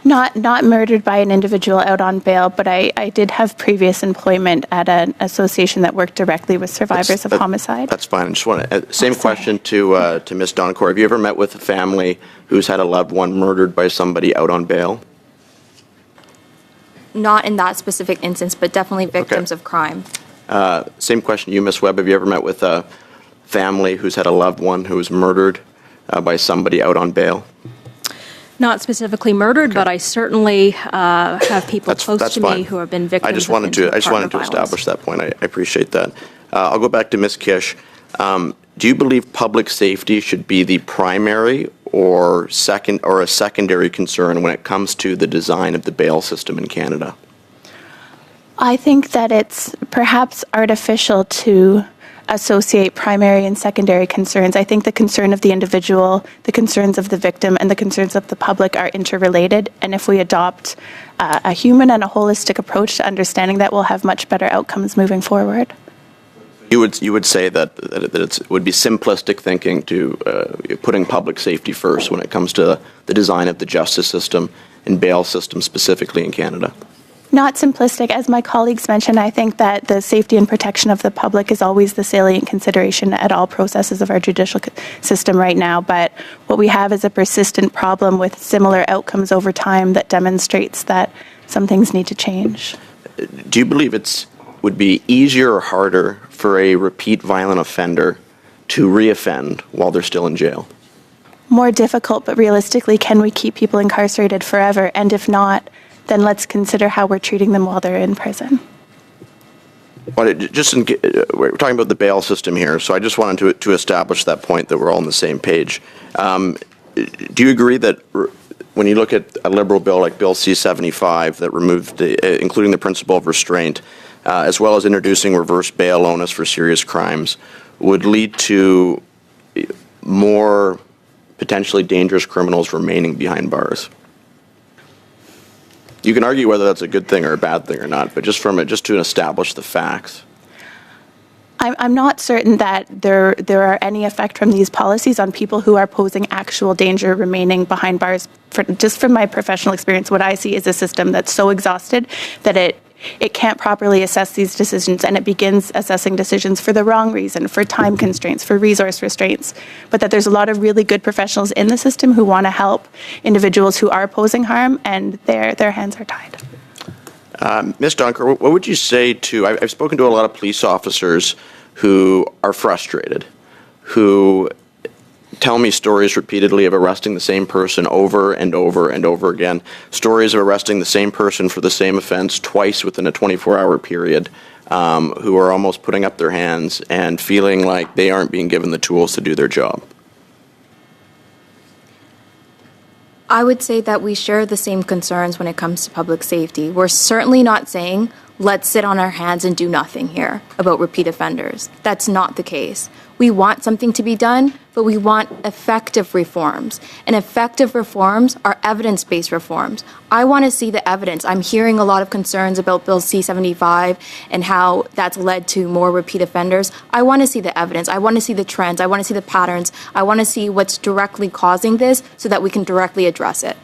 Not murdered by an individual out on bail, but I did have previous employment at an association that worked directly with survivors of homicide. That's fine. I just want to, same question to Ms. Donacour. Have you ever met with a family who's had a loved one murdered by somebody out on bail? Not in that specific instance, but definitely victims of crime. Same question to you, Ms. Webb. Have you ever met with a family who's had a loved one who was murdered by somebody out on bail? Not specifically murdered, but I certainly have people close to me who have been victims. I just wanted to establish that point. I appreciate that. I'll go back to Ms. Kish. Do you believe public safety should be the primary or a secondary concern when it comes to the design of the bail system in Canada? I think that it's perhaps artificial to associate primary and secondary concerns. I think the concern of the individual, the concerns of the victim, and the concerns of the public are interrelated. And if we adopt a human and a holistic approach to understanding that, we'll have much better outcomes moving forward. You would say that it would be simplistic thinking to putting public safety first when it comes to the design of the justice system and bail system specifically in Canada? Not simplistic. As my colleagues mentioned, I think that the safety and protection of the public is always the salient consideration at all processes of our judicial system right now. But what we have is a persistent problem with similar outcomes over time that demonstrates that some things need to change. Do you believe it would be easier or harder for a repeat violent offender to reoffend while they're still in jail? More difficult, but realistically, can we keep people incarcerated forever? And if not, then let's consider how we're treating them while they're in prison. Well, we're talking about the bail system here, so I just wanted to establish that point that we're all on the same page. Do you agree that when you look at a Liberal bill like Bill C-75 that removed, including the principle of restraint, as well as introducing reverse bail onus for serious crimes, would lead to more potentially dangerous criminals remaining behind bars? You can argue whether that's a good thing or a bad thing or not, but just to establish the facts. I'm not certain that there are any effect from these policies on people who are posing actual danger remaining behind bars. Just from my professional experience, what I see is a system that's so exhausted that it can't properly assess these decisions, and it begins assessing decisions for the wrong reason, for time constraints, for resource restraints, but that there's a lot of really good professionals in the system who want to help individuals who are posing harm, and their hands are tied. Ms. Dunker, what would you say to, I've spoken to a lot of police officers who are frustrated, who tell me stories repeatedly of arresting the same person over and over and over again, stories of arresting the same person for the same offense twice within a 24-hour period, who are almost putting up their hands and feeling like they aren't being given the tools to do their job. I would say that we share the same concerns when it comes to public safety. We're certainly not saying, let's sit on our hands and do nothing here about repeat offenders. That's not the case. We want something to be done, but we want effective reforms. And effective reforms are evidence-based reforms. I want to see the evidence. I'm hearing a lot of concerns about Bill C-75 and how that's led to more repeat offenders. I want to see the evidence. I want to see the trends. I want to see the patterns. I want to see what's directly causing this so that we can directly address it.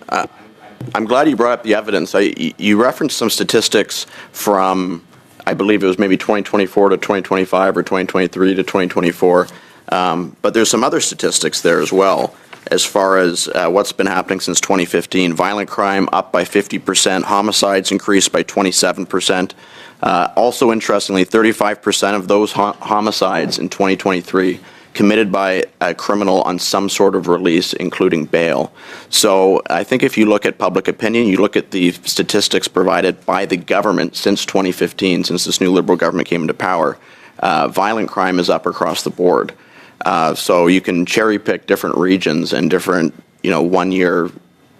I'm glad you brought up the evidence. You referenced some statistics from, I believe it was maybe 2024 to 2025 or 2023 to 2024. But there's some other statistics there as well, as far as what's been happening since 2015. Violent crime up by 50%, homicides increased by 27%. Also, interestingly, 35% of those homicides in 2023 committed by a criminal on some sort of release, including bail. So I think if you look at public opinion, you look at the statistics provided by the government since 2015, since this new Liberal government came into power, violent crime is up across the board. So you can cherry pick different regions and different, 1 year,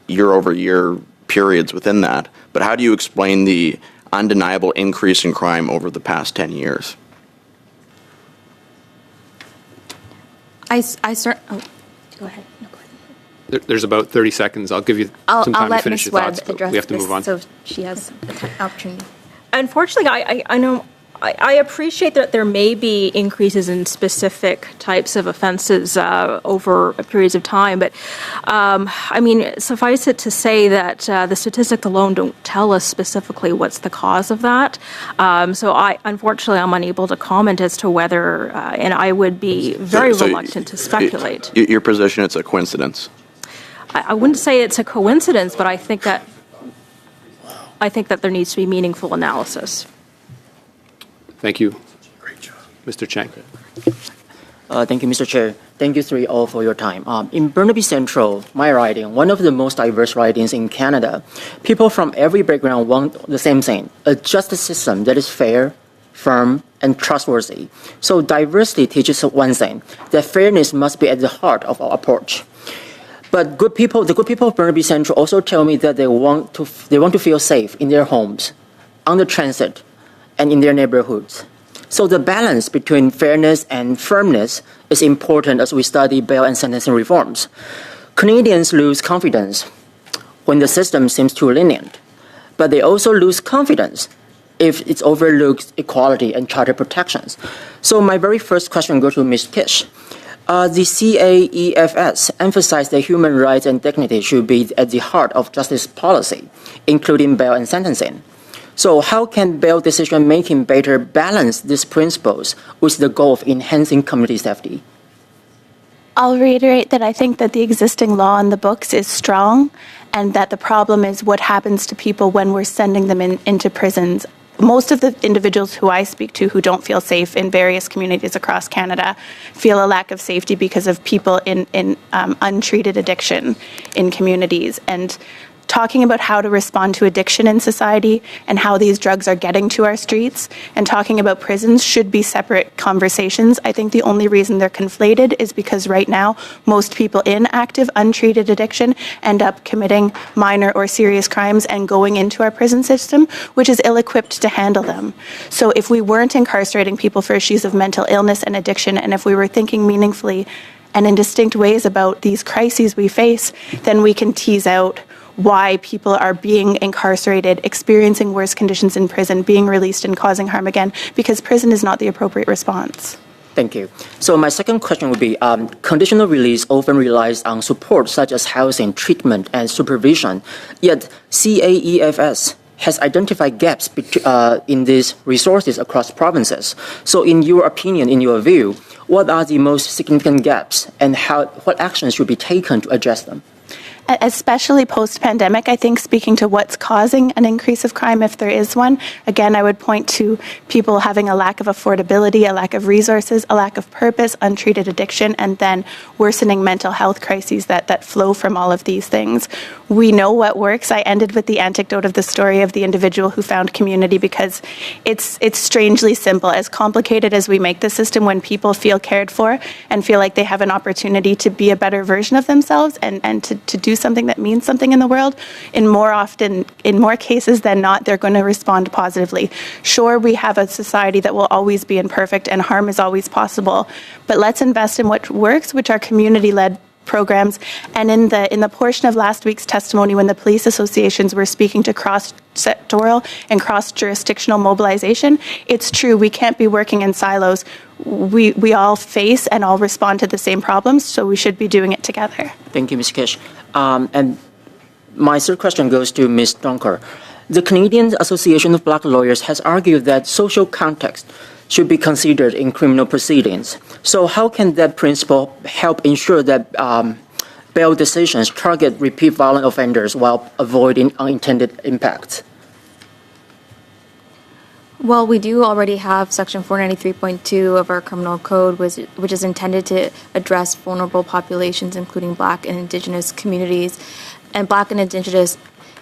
year-over-year periods within that. But how do you explain the undeniable increase in crime over the past 10 years? Go ahead. No, go ahead. There's about 30 seconds. I'll give you some time to finish your thoughts, but we have to move on. So she has the opportunity. Unfortunately, I know I appreciate that there may be increases in specific types of offenses over periods of time, but suffice it to say that the statistics alone don't tell us specifically what's the cause of that. So unfortunately, I'm unable to comment as to whether, and I would be very reluctant to speculate. Your position, it's a coincidence? I wouldn't say it's a coincidence, but I think that there needs to be meaningful analysis. Thank you. Great job. Mr. Chang. Thank you, Mr. Chair. Thank you three all for your time. In Burnaby Central, my riding, one of the most diverse ridings in Canada, people from every background want the same thing, a justice system that is fair, firm, and trustworthy. So diversity teaches us one thing, that fairness must be at the heart of our approach. But the good people of Burnaby Central also tell me that they want to feel safe in their homes, on the transit, and in their neighborhoods. So the balance between fairness and firmness is important as we study bail and sentencing reforms. Canadians lose confidence when the system seems too lenient, but they also lose confidence if it overlooks equality and charter protections. So my very first question goes to Ms. Kish. The CAEFS emphasized that human rights and dignity should be at the heart of justice policy, including bail and sentencing. So how can bail decision-making better balance these principles with the goal of enhancing community safety? I'll reiterate that I think that the existing law on the books is strong, and that the problem is what happens to people when we're sending them into prisons. Most of the individuals who I speak to who don't feel safe in various communities across Canada feel a lack of safety because of people in untreated addiction in communities. And talking about how to respond to addiction in society and how these drugs are getting to our streets and talking about prisons should be separate conversations. I think the only reason they're conflated is because right now most people in active untreated addiction end up committing minor or serious crimes and going into our prison system, which is ill-equipped to handle them. So if we weren't incarcerating people for issues of mental illness and addiction, and if we were thinking meaningfully and in distinct ways about these crises we face, then we can tease out why people are being incarcerated, experiencing worse conditions in prison, being released and causing harm again, because prison is not the appropriate response. Thank you. So my second question would be, conditional release often relies on support such as housing, treatment, and supervision, yet CAEFS has identified gaps in these resources across provinces. So in your opinion, in your view, what are the most significant gaps and what actions should be taken to address them? Especially post-pandemic, I think speaking to what's causing an increase of crime, if there is one, again, I would point to people having a lack of affordability, a lack of resources, a lack of purpose, untreated addiction, and then worsening mental health crises that flow from all of these things. We know what works. I ended with the anecdote of the story of the individual who found community because it's strangely simple. As complicated as we make the system, when people feel cared for and feel like they have an opportunity to be a better version of themselves and to do something that means something in the world, in more cases than not, they're going to respond positively. Sure, we have a society that will always be imperfect and harm is always possible, but let's invest in what works, which are community-led programs. And in the portion of last week's testimony when the police associations were speaking to cross-sectoral and cross-jurisdictional mobilization, it's true, we can't be working in silos. We all face and all respond to the same problems, so we should be doing it together. Thank you, Ms. Kish. And my third question goes to Ms. Donker. The Canadian Association of Black Lawyers has argued that social context should be considered in criminal proceedings. So how can that principle help ensure that bail decisions target repeat violent offenders while avoiding unintended impacts? Well, we do already have Section 493.2 of our criminal code, which is intended to address vulnerable populations, including Black and Indigenous communities, and Black and Indigenous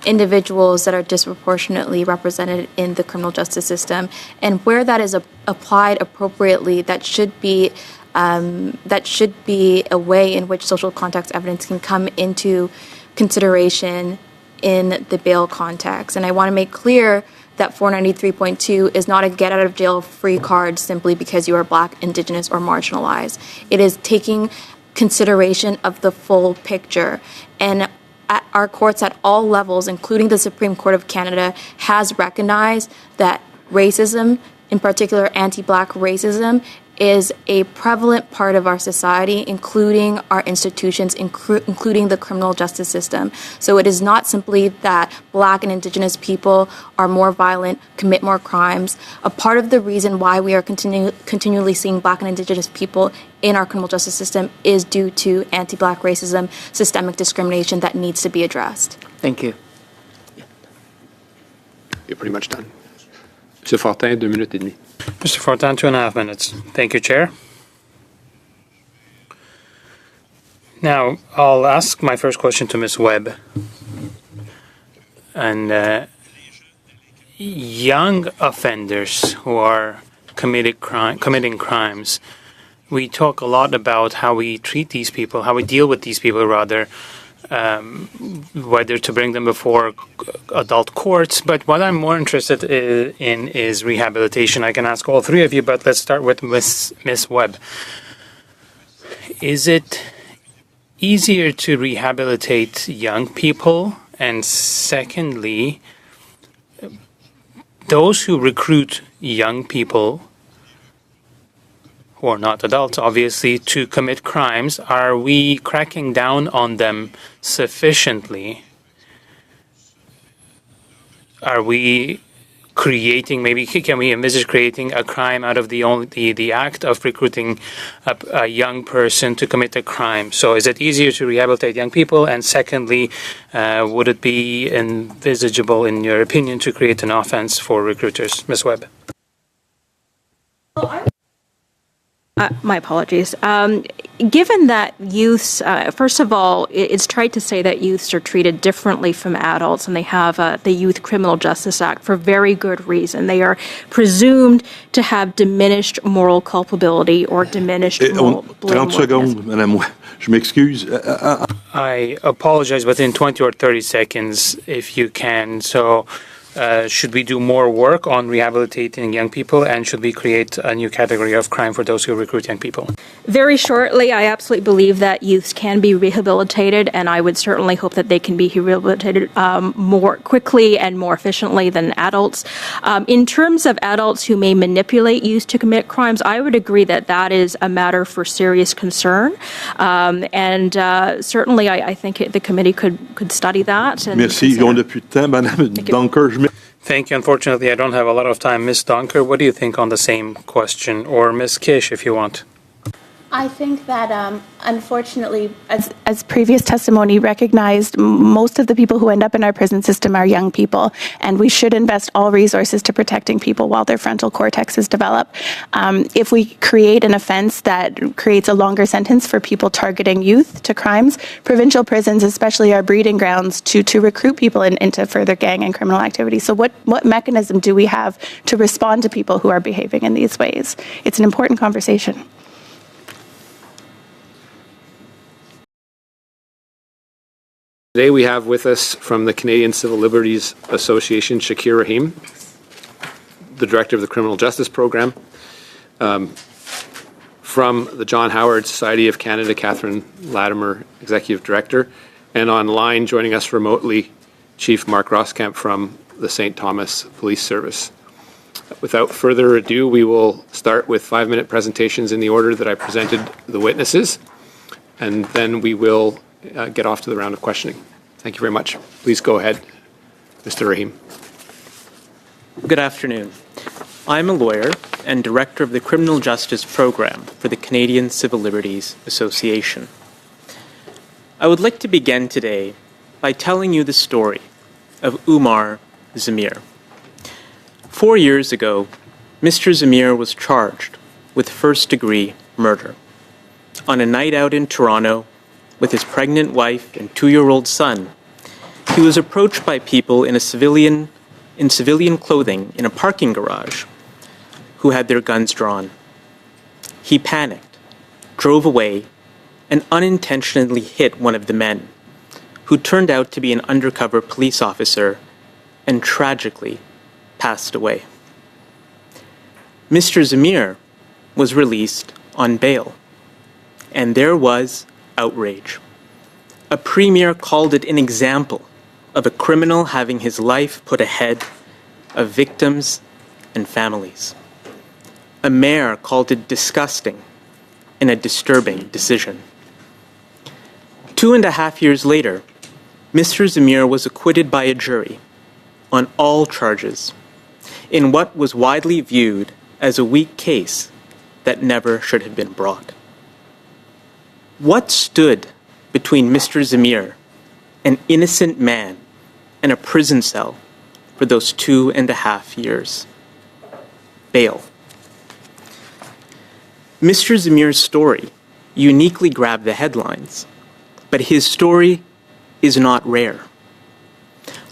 individuals that are disproportionately represented in the criminal justice system. And where that is applied appropriately, that should be a way in which social context evidence can come into consideration in the bail context. And I want to make clear that 493.2 is not a get-out-of-jail-free card simply because you are Black, Indigenous, or marginalized. It is taking consideration of the full picture. And our courts at all levels, including the Supreme Court of Canada, has recognized that racism, in particular anti-Black racism, is a prevalent part of our society, including our institutions, including the criminal justice system. So it is not simply that Black and Indigenous people are more violent, commit more crimes. A part of the reason why we are continually seeing Black and Indigenous people in our criminal justice system is due to anti-Black racism, systemic discrimination that needs to be addressed. Thank you. You're pretty much done. Monsieur Fortin, 2 minutes et demie. Mr. Fortin, 2.5 minutes. Thank you, Chair. Now, I'll ask my first question to Ms. Webb. And young offenders who are committing crimes, we talk a lot about how we treat these people, how we deal with these people, rather. whether to bring them before adult courts. But what I'm more interested in is rehabilitation. I can ask all three of you, but let's start with Ms. Webb. Is it easier to rehabilitate young people? And secondly, those who recruit young people, who are not adults, obviously, to commit crimes, are we cracking down on them sufficiently? Are we creating, maybe can we envisage creating a crime out of the act of recruiting a young person to commit a crime? So is it easier to rehabilitate young people? And secondly, would it be envisageable, in your opinion, to create an offense for recruiters? Ms. Webb. My apologies. Given that youths, first of all, it's tried to say that youths are treated differently from adults, and they have the Youth Criminal Justice Act for very good reason. They are presumed to have diminished moral culpability or diminished moral blameworthiness. Je m'excuse. I apologize, but in 20 or 30 seconds, if you can. So, should we do more work on rehabilitating young people, and should we create a new category of crime for those who recruit young people? Very shortly, I absolutely believe that youths can be rehabilitated, and I would certainly hope that they can be rehabilitated more quickly and more efficiently than adults. In terms of adults who may manipulate youth to commit crimes, I would agree that that is a matter for serious concern, and certainly I think the committee could study that. And Merci. Ils ont depuis le temps, Madame Dunker. Thank you. Unfortunately, I don't have a lot of time. Ms. Donker, what do you think on the same question? Or Ms. Kish, if you want. I think that, unfortunately, as previous testimony recognized, most of the people who end up in our prison system are young people, and we should invest all resources to protecting people while their frontal cortexes develop. If we create an offense that creates a longer sentence for people targeting youth to crimes, provincial prisons especially are breeding grounds to recruit people into further gang and criminal activity. So what mechanism do we have to respond to people who are behaving in these ways? It's an important conversation. Today we have with us from the Canadian Civil Liberties Association, Shakir Rahim, the Director of the Criminal Justice Program. From the John Howard Society of Canada, Catherine Latimer, Executive Director. And online, joining us remotely, Chief Mark Roskamp from the St. Thomas Police Service. Without further ado, we will start with 5-minute presentations in the order that I presented the witnesses, and then we will get off to the round of questioning. Thank you very much. Please go ahead, Mr. Rahim. Good afternoon. I'm a lawyer and director of the Criminal Justice Program for the Canadian Civil Liberties Association. I would like to begin today by telling you the story of Umar Zamir. 4 years ago, Mr. Zamir was charged with first-degree murder. On a night out in Toronto, with his pregnant wife and 2-year-old son, he was approached by people in civilian clothing in a parking garage who had their guns drawn. He panicked, drove away, and unintentionally hit one of the men, who turned out to be an undercover police officer and tragically passed away. Mr. Zamir was released on bail, and there was outrage. A premier called it an example of a criminal having his life put ahead of victims and families. A mayor called it disgusting and a disturbing decision. 2.5 years later, Mr. Zamir was acquitted by a jury on all charges in what was widely viewed as a weak case that never should have been brought. What stood between Mr. Zamir, an innocent man, and a prison cell for those 2.5 years? Bail. Mr. Zamir's story uniquely grabbed the headlines, but his story is not rare.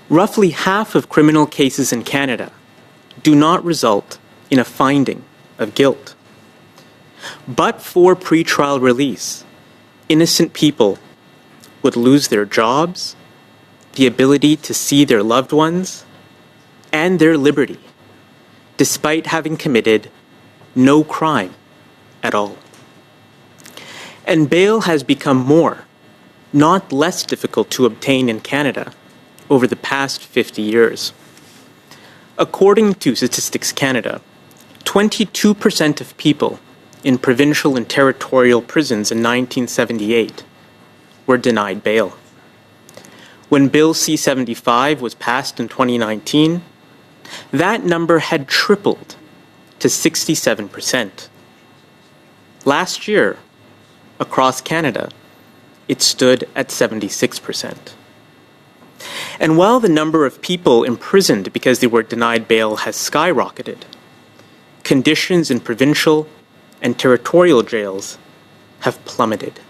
Roughly half of criminal cases in Canada do not result in a finding of guilt. But for pretrial release, innocent people would lose their jobs, the ability to see their loved ones, and their liberty, despite having committed no crime at all. And bail has become more, not less difficult to obtain in Canada over the past 50 years. According to Statistics Canada, 22% of people in provincial and territorial prisons in 1978 were denied bail. When Bill C-75 was passed in 2019, that number had tripled to 67%. Last year, across Canada, it stood at 76%. And while the number of people imprisoned because they were denied bail has skyrocketed, conditions in provincial and territorial jails have plummeted.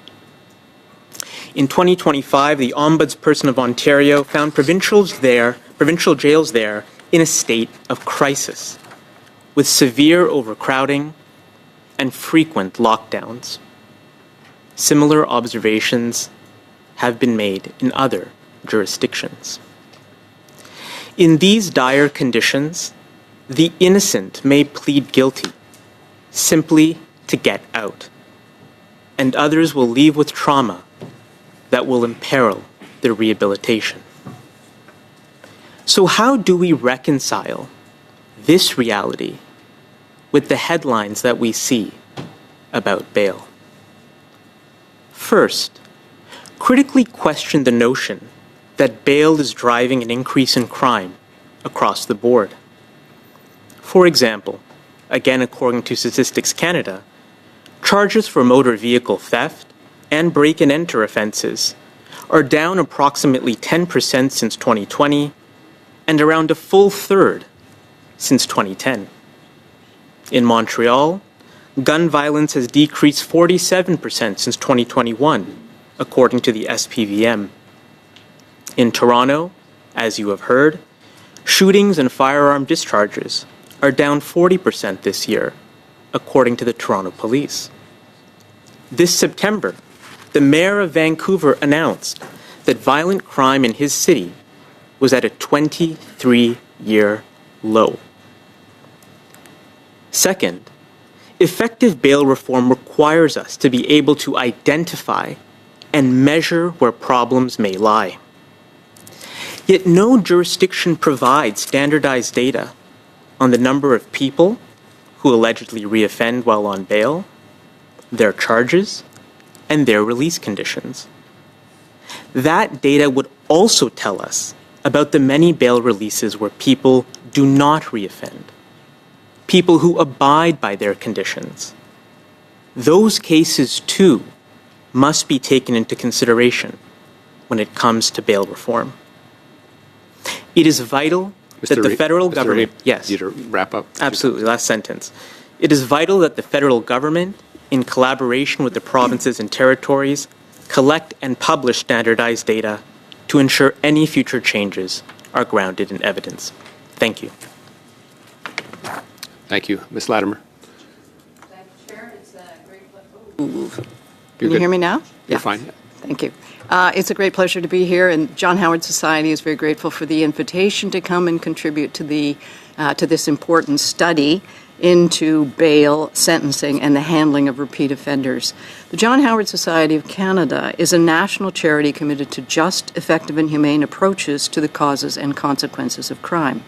In 2025, the Ombudsperson of Ontario found provincial jails there in a state of crisis, with severe overcrowding and frequent lockdowns. Similar observations have been made in other jurisdictions. In these dire conditions, the innocent may plead guilty simply to get out, and others will leave with trauma that will imperil their rehabilitation. So how do we reconcile this reality with the headlines that we see about bail? First, critically question the notion that bail is driving an increase in crime across the board. For example, again according to Statistics Canada, charges for motor vehicle theft and break-and-enter offences are down approximately 10% since 2020 and around a full third since 2010. In Montreal, gun violence has decreased 47% since 2021, according to the SPVM. In Toronto, as you have heard, shootings and firearm discharges are down 40% this year, according to the Toronto Police. This September, the Mayor of Vancouver announced that violent crime in his city was at a 23-year low. Second, effective bail reform requires us to be able to identify and measure where problems may lie. Yet no jurisdiction provides standardized data on the number of people who allegedly reoffend while on bail, their charges, and their release conditions. That data would also tell us about the many bail releases where people do not reoffend, people who abide by their conditions. Those cases, too, must be taken into consideration when it comes to bail reform. It is vital that the federal government... Yes. You to wrap up? Absolutely. Last sentence. It is vital that the federal government, in collaboration with the provinces and territories, collect and publish standardized data to ensure any future changes are grounded in evidence. Thank you. Thank you. Ms. Latimer. Thank you, Chair. It's a great pleasure. Can you hear me now? You're fine. Thank you. It's a great pleasure to be here, and John Howard Society is very grateful for the invitation to come and contribute to this important study into bail, sentencing, and the handling of repeat offenders. The John Howard Society of Canada is a national charity committed to just, effective, and humane approaches to the causes and consequences of crime.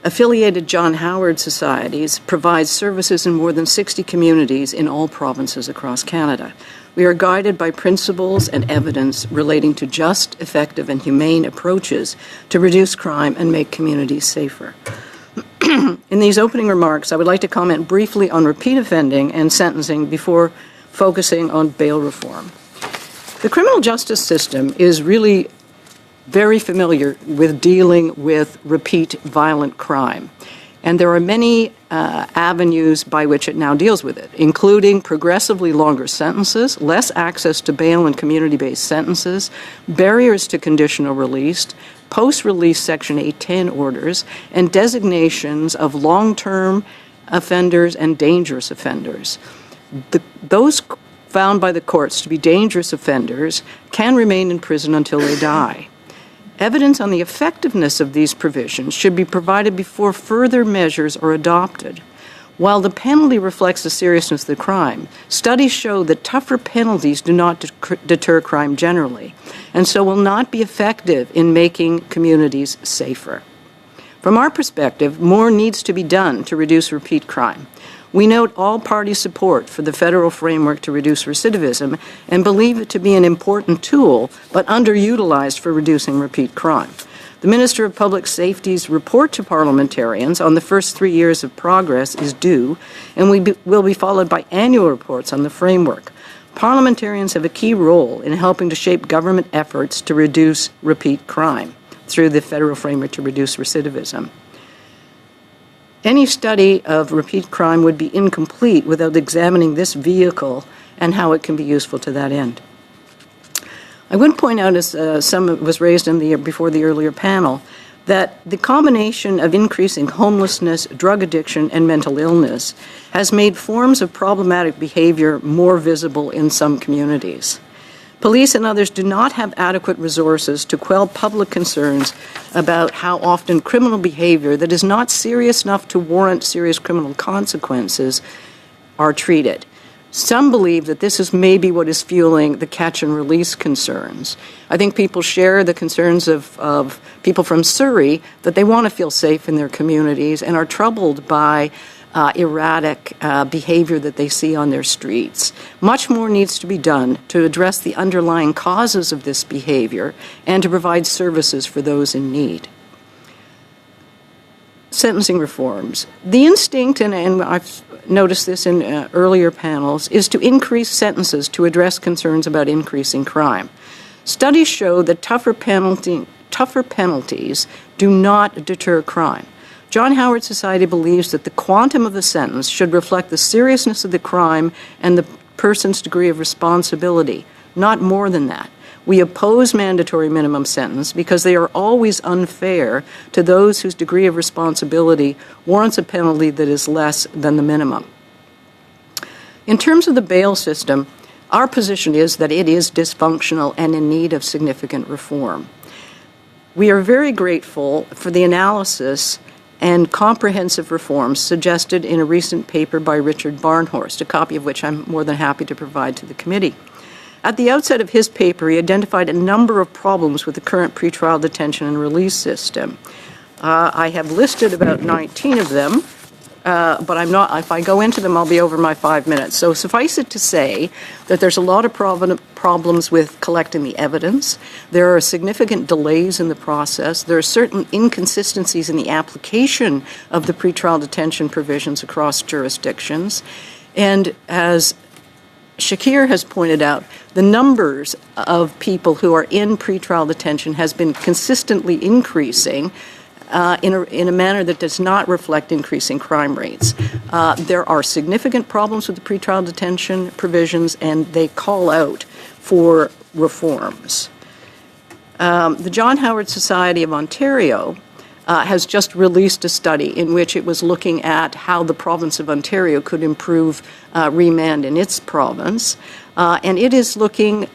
Affiliated John Howard Societies provide services in more than 60 communities in all provinces across Canada. We are guided by principles and evidence relating to just, effective, and humane approaches to reduce crime and make communities safer. In these opening remarks, I would like to comment briefly on repeat offending and sentencing before focusing on bail reform. The criminal justice system is really very familiar with dealing with repeat violent crime. And there are many avenues by which it now deals with it, including progressively longer sentences, less access to bail and community-based sentences, barriers to conditional release, post-release Section 810 orders, and designations of long-term offenders and dangerous offenders. Those found by the courts to be dangerous offenders can remain in prison until they die. Evidence on the effectiveness of these provisions should be provided before further measures are adopted. While the penalty reflects the seriousness of the crime, studies show that tougher penalties do not deter crime generally, and so will not be effective in making communities safer. From our perspective, more needs to be done to reduce repeat crime. We note all party support for the federal framework to reduce recidivism and believe it to be an important tool, but underutilized for reducing repeat crime. The Minister of Public Safety's report to parliamentarians on the first 3 years of progress is due, and will be followed by annual reports on the framework. Parliamentarians have a key role in helping to shape government efforts to reduce repeat crime through the federal framework to reduce recidivism. Any study of repeat crime would be incomplete without examining this vehicle and how it can be useful to that end. I would point out, as some was raised before the earlier panel, that the combination of increasing homelessness, drug addiction, and mental illness has made forms of problematic behavior more visible in some communities. Police and others do not have adequate resources to quell public concerns about how often criminal behavior that is not serious enough to warrant serious criminal consequences are treated. Some believe that this is maybe what is fueling the catch and release concerns. I think people share the concerns of people from Surrey that they want to feel safe in their communities and are troubled by erratic behavior that they see on their streets. Much more needs to be done to address the underlying causes of this behavior and to provide services for those in need. Sentencing reforms. The instinct, and I've noticed this in earlier panels, is to increase sentences to address concerns about increasing crime. Studies show that tougher penalties do not deter crime. John Howard Society believes that the quantum of the sentence should reflect the seriousness of the crime and the person's degree of responsibility, not more than that. We oppose mandatory minimum sentence because they are always unfair to those whose degree of responsibility warrants a penalty that is less than the minimum. In terms of the bail system, our position is that it is dysfunctional and in need of significant reform. We are very grateful for the analysis and comprehensive reforms suggested in a recent paper by Richard Barnhorst, a copy of which I'm more than happy to provide to the committee. At the outset of his paper, he identified a number of problems with the current pretrial detention and release system. I have listed about 19 of them, but if I go into them, I'll be over my 5 minutes. So suffice it to say that there's a lot of problems with collecting the evidence. There are significant delays in the process. There are certain inconsistencies in the application of the pretrial detention provisions across jurisdictions. And as Shakir has pointed out, the numbers of people who are in pretrial detention has been consistently increasing in a manner that does not reflect increasing crime rates. There are significant problems with the pretrial detention provisions, and they call out for reforms. The John Howard Society of Ontario has just released a study in which it was looking at how the province of Ontario could improve remand in its province. And it is looking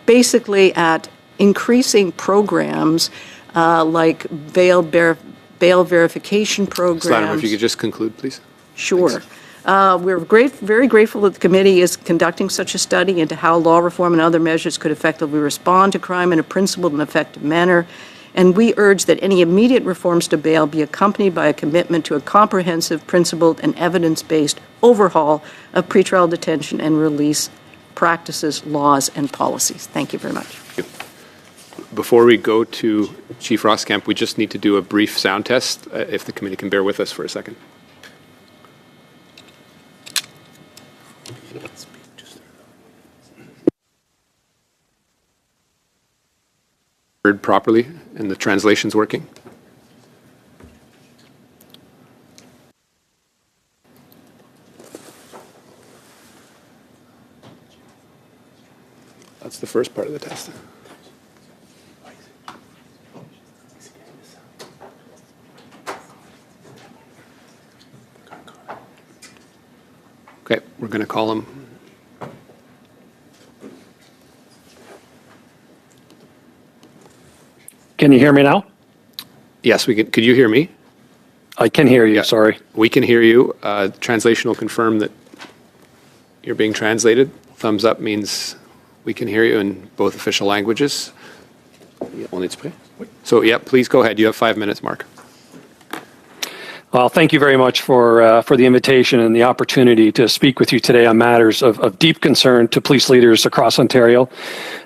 basically at increasing programs like bail verification programs. Slattemer, if you could just conclude, please. Sure. We're very grateful that the committee is conducting such a study into how law reform and other measures could effectively respond to crime in a principled and effective manner. And we urge that any immediate reforms to bail be accompanied by a commitment to a comprehensive, principled, and evidence-based overhaul of pretrial detention and release practices, laws, and policies. Thank you very much. Thank you. Before we go to Chief Roskamp, we just need to do a brief sound test, if the committee can bear with us for a second. Heard properly and the translation's working? That's the first part of the test. Okay, we're going to call him Can you hear me now? Yes, we can. Could you hear me? I can hear you, sorry. We can hear you. Translation will confirm that you're being translated. Thumbs up means we can hear you in both official languages. So, yeah, please go ahead. You have 5 minutes, Mark. Well, thank you very much for the invitation and the opportunity to speak with you today on matters of deep concern to police leaders across Ontario,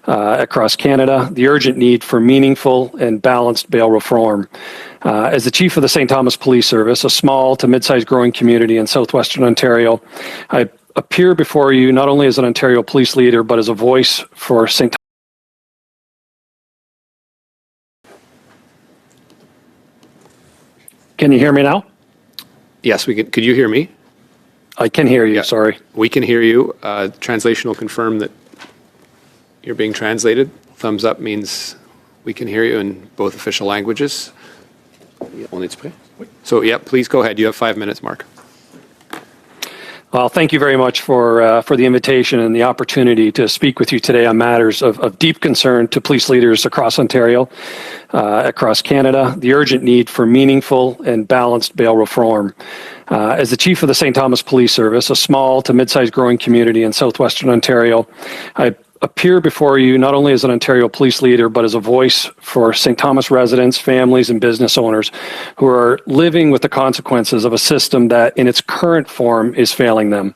across Canada, the urgent need for meaningful and balanced bail reform. As the chief of the St. Thomas Police Service, a small to mid-sized growing community in southwestern Ontario, I appear before you not only as an Ontario police leader, but as a voice for St. Can you hear me now? Yes, we can. Could you hear me? I can hear you, sorry. We can hear you. Translation will confirm that you're being translated. Thumbs up means we can hear you in both official languages. So, yeah, please go ahead. You have 5 minutes, Mark. Well, thank you very much for the invitation and the opportunity to speak with you today on matters of deep concern to police leaders across Ontario, across Canada, the urgent need for meaningful and balanced bail reform. As the chief of the St. Thomas Police Service, a small to mid-sized growing community in southwestern Ontario, I appear before you not only as an Ontario police leader, but as a voice for St. Thomas residents, families, and business owners who are living with the consequences of a system that in its current form is failing them.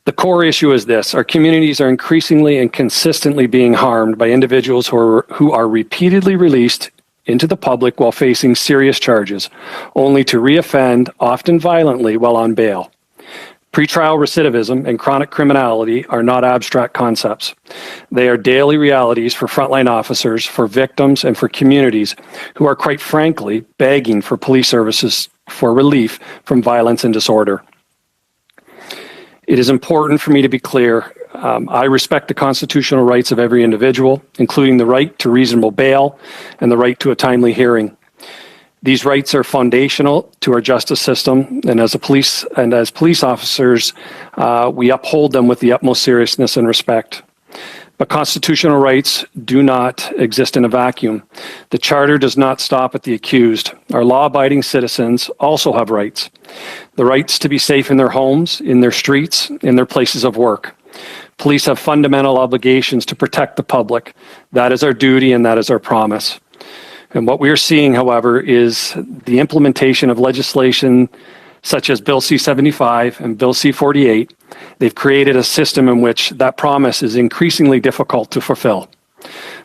The core issue is this: our communities are increasingly and consistently being harmed by individuals who are repeatedly released into the public while facing serious charges, only to reoffend, often violently, while on bail. Pretrial recidivism and chronic criminality are not abstract concepts. They are daily realities for frontline officers, for victims, and for communities who are, quite frankly, begging for police services for relief from violence and disorder. It is important for me to be clear. I respect the constitutional rights of every individual, including the right to reasonable bail and the right to a timely hearing. These rights are foundational to our justice system, and as police officers, we uphold them with the utmost seriousness and respect. But constitutional rights do not exist in a vacuum. The Charter does not stop at the accused. Our law-abiding citizens also have rights. The rights to be safe in their homes, in their streets, in their places of work. Police have fundamental obligations to protect the public. That is our duty and that is our promise. And what we are seeing, however, is the implementation of legislation such as Bill C-75 and Bill C-48. They've created a system in which that promise is increasingly difficult to fulfill.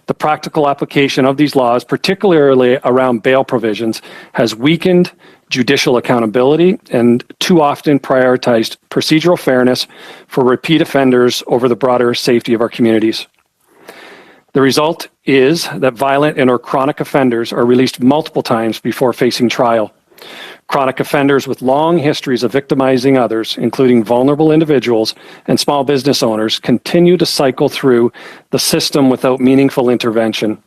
The practical application of these laws, particularly around bail provisions, has weakened judicial accountability and too often prioritized procedural fairness for repeat offenders over the broader safety of our communities. The result is that violent and or chronic offenders are released multiple times before facing trial. Chronic offenders with long histories of victimizing others, including vulnerable individuals and small business owners, continue to cycle through the system without meaningful intervention.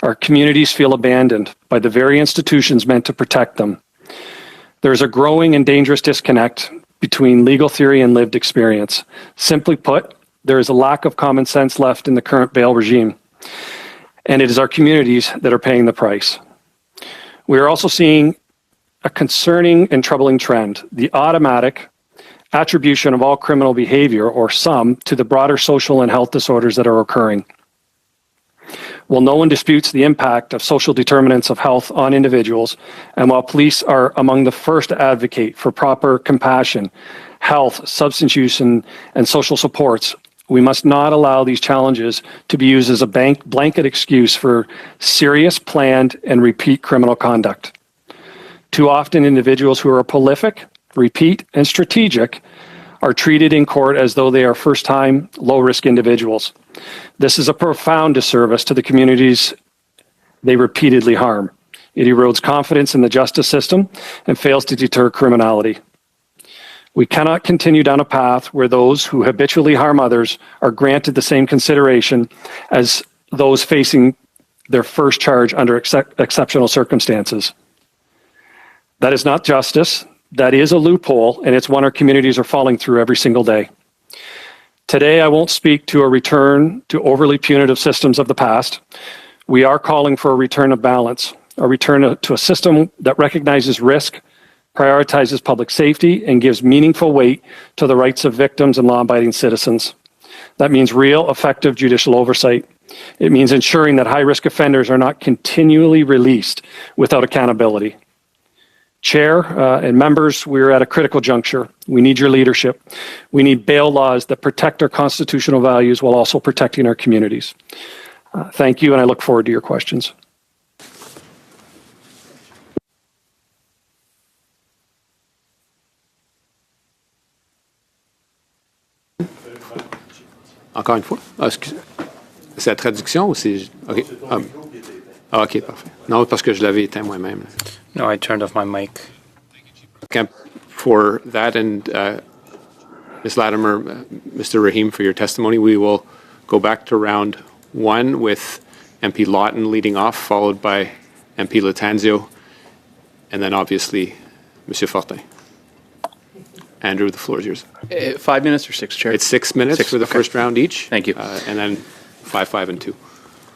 Our communities feel abandoned by the very institutions meant to protect them. There is a growing and dangerous disconnect between legal theory and lived experience. Simply put, there is a lack of common sense left in the current bail regime, and it is our communities that are paying the price. We are also seeing a concerning and troubling trend: the automatic attribution of all criminal behavior, or some, to the broader social and health disorders that are occurring. While no one disputes the impact of social determinants of health on individuals, and while police are among the first to advocate for proper compassion, health, substance use, and social supports, we must not allow these challenges to be used as a blanket excuse for serious, planned, and repeat criminal conduct. Too often, individuals who are prolific, repeat, and strategic are treated in court as though they are first-time, low-risk individuals. This is a profound disservice to the communities they repeatedly harm. It erodes confidence in the justice system and fails to deter criminality. We cannot continue down a path where those who habitually harm others are granted the same consideration as those facing their first charge under exceptional circumstances. That is not justice. That is a loophole, and it's one our communities are falling through every single day. Today, I won't speak to a return to overly punitive systems of the past. we are calling for a return of balance, a return to a system that recognizes risk, prioritizes public safety, and gives meaningful weight to the rights of victims and law-abiding citizens. That means real, effective judicial oversight. It means ensuring that high-risk offenders are not continually released without accountability. Chair and members, we're at a critical juncture. We need your leadership. We need bail laws that protect our constitutional values while also protecting our communities. Thank you, and I look forward to your questions. Encore une fois? Ah, c'est la traduction ou c'est... OK. OK, parfait. Non, parce que je l'avais éteint moi-même. No, I turned off my mic. For that, and Ms. Latimer, Mr. Rahim, for your testimony, we will go back to round one with MP Lawton leading off, followed by MP Latanzio, and then obviously Monsieur Fortin. Andrew, the floor is yours. 5 minutes or 6, Chair? It's 6 minutes for the first round each. Thank you. And then 5, 5, and 2.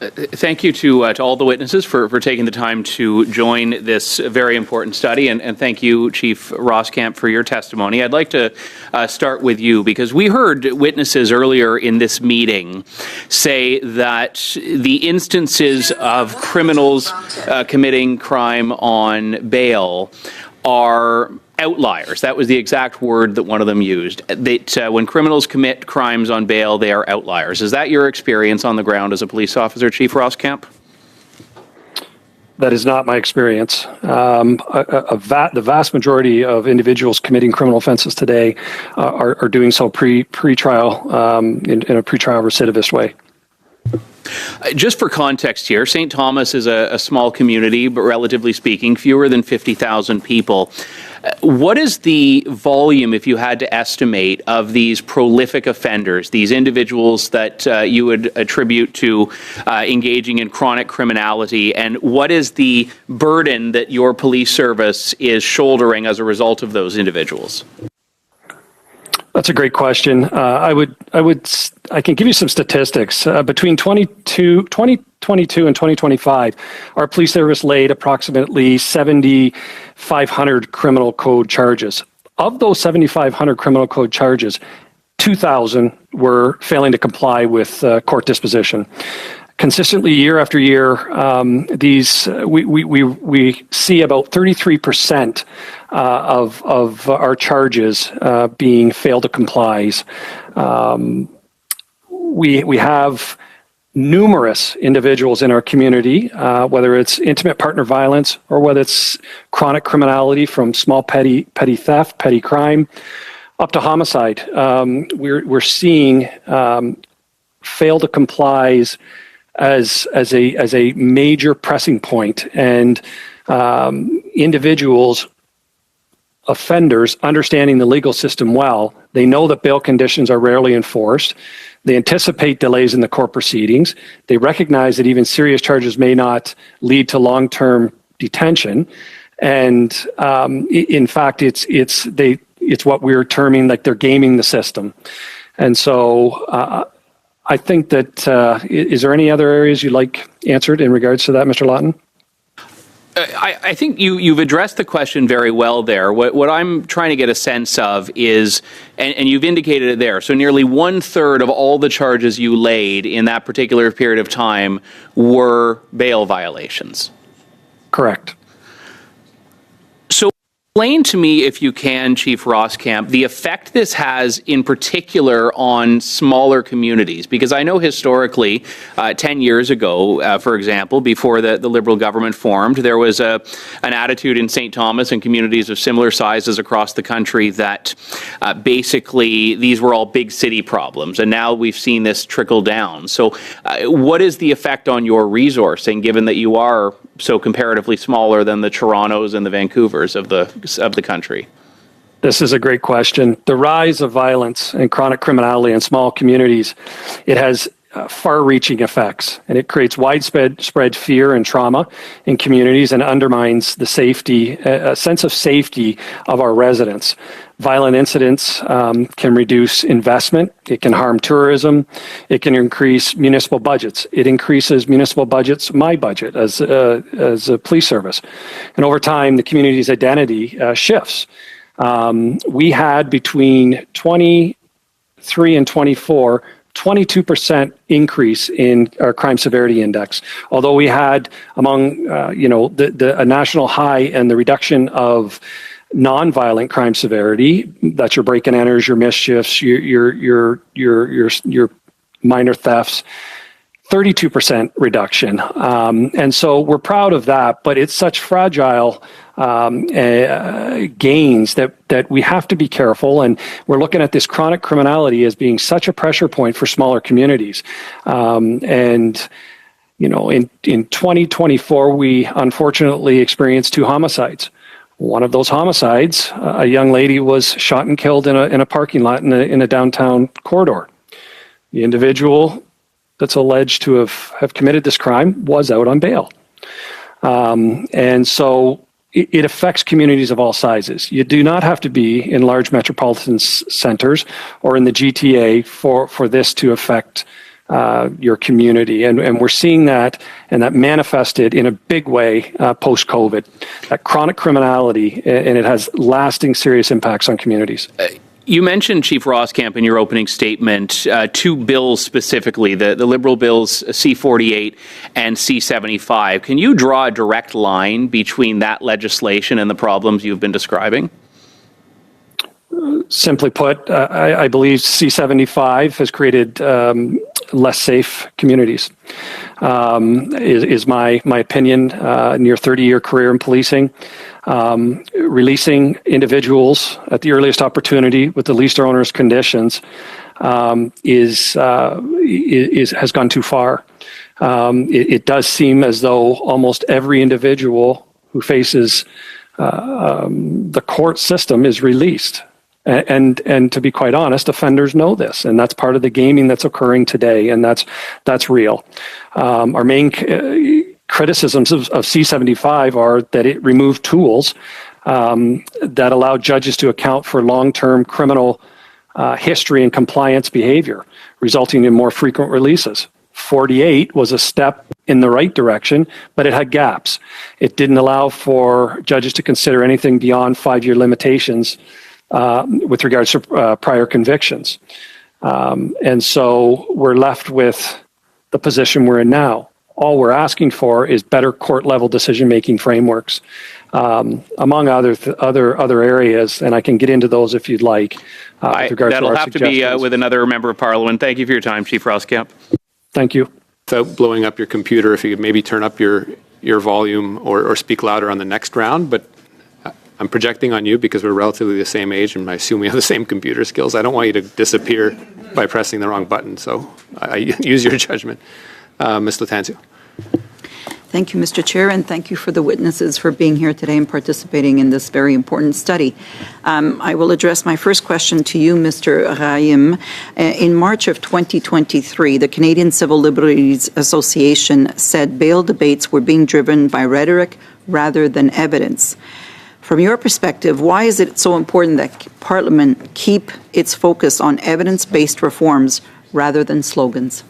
Thank you to all the witnesses for taking the time to join this very important study, and thank you, Chief Roskamp, for your testimony. I'd like to start with you, because we heard witnesses earlier in this meeting say that the instances of criminals committing crime on bail are outliers. That was the exact word that one of them used. That when criminals commit crimes on bail, they are outliers. Is that your experience on the ground as a police officer, Chief Roskamp? That is not my experience. The vast majority of individuals committing criminal offenses today are doing so pre-trial in a pre-trial recidivist way. Just for context here, St. Thomas is a small community, but relatively speaking, fewer than 50,000 people. What is the volume, if you had to estimate, of these prolific offenders, these individuals that you would attribute to engaging in chronic criminality, and what is the burden that your police service is shouldering as a result of those individuals? That's a great question. I can give you some statistics. Between 2022 and 2025, our police service laid approximately 7,500 criminal code charges. Of those 7,500 criminal code charges, 2,000 were failing to comply with court disposition. Consistently, year after year, we see about 33% of our charges being failed to comply. We have numerous individuals in our community, whether it's intimate partner violence or whether it's chronic criminality from small petty theft, petty crime, up to homicide. We're seeing fail to complies as a major pressing point, and individuals, offenders, understanding the legal system well, they know that bail conditions are rarely enforced. They anticipate delays in the court proceedings. They recognize that even serious charges may not lead to long-term detention, and in fact, it's what we're terming like they're gaming the system, and so. I think that, is there any other areas you'd like answered in regards to that, Mr. Lawton? I think you've addressed the question very well there. What I'm trying to get a sense of is, and you've indicated it there, so nearly 1/3 of all the charges you laid in that particular period of time were bail violations. Correct. Explain to me, if you can, Chief Roskamp, the effect this has in particular on smaller communities. Because I know historically, 10 years ago, for example, before the Liberal government formed, there was an attitude in St. Thomas and communities of similar sizes across the country that basically these were all big city problems. And now we've seen this trickle down. So what is the effect on your resourcing, given that you are so comparatively smaller than the Torontos and the Vancouvers of the country? This is a great question. The rise of violence and chronic criminality in small communities, it has far-reaching effects, and it creates widespread fear and trauma in communities and undermines the safety, a sense of safety of our residents. Violent incidents can reduce investment. It can harm tourism. It can increase municipal budgets. It increases municipal budgets, my budget as a police service. And over time, the community's identity shifts. We had between 23 and 24, 22% increase in our crime severity index. Although we had among, a national high and the reduction of non-violent crime severity, that's your break and enters, your mischiefs, your minor thefts, 32% reduction. And so we're proud of that, but it's such fragile gains that we have to be careful. And we're looking at this chronic criminality as being such a pressure point for smaller communities. In 2024, we unfortunately experienced 2 homicides. One of those homicides, a young lady was shot and killed in a parking lot in a downtown corridor. The individual that's alleged to have committed this crime was out on bail. And so it affects communities of all sizes. You do not have to be in large metropolitan centers or in the GTA for this to affect your community. And we're seeing that, and that manifested in a big way post-COVID, that chronic criminality, and it has lasting serious impacts on communities. You mentioned, Chief Roskamp, in your opening statement, 2 bills specifically, the Liberal bills C-48 and C-75. Can you draw a direct line between that legislation and the problems you've been describing? Simply put, I believe C-75 has created less safe communities, is my opinion. Near 30-year career in policing, releasing individuals at the earliest opportunity with the least onerous conditions has gone too far. It does seem as though almost every individual who faces the court system is released. And to be quite honest, offenders know this, and that's part of the gaming that's occurring today, and that's real. Our main criticisms of C-75 are that it removed tools that allow judges to account for long-term criminal history and compliance behavior, resulting in more frequent releases. 48 was a step in the right direction, but it had gaps. It didn't allow for judges to consider anything beyond 5-year limitations with regards to prior convictions. And so we're left with the position we're in now. All we're asking for is better court-level decision-making frameworks, among other areas, and I can get into those if you'd like. With regards that'll to our have to be with another member of Parliament. Thank you for your time, Chief Roskamp. Thank you. Without blowing up your computer, if you could maybe turn up your volume or speak louder on the next round, but I'm projecting on you because we're relatively the same age and I assume we have the same computer skills. I don't want you to disappear by pressing the wrong button, so I use your judgment. Ms. Latanzio. Thank you, Mr. Chair, and thank you for the witnesses for being here today and participating in this very important study. I will address my first question to you, Mr. Rahim. In March of 2023, the Canadian Civil Liberties Association said bail debates were being driven by rhetoric rather than evidence. From your perspective, why is it so important that Parliament keep its focus on evidence-based reforms rather than slogans?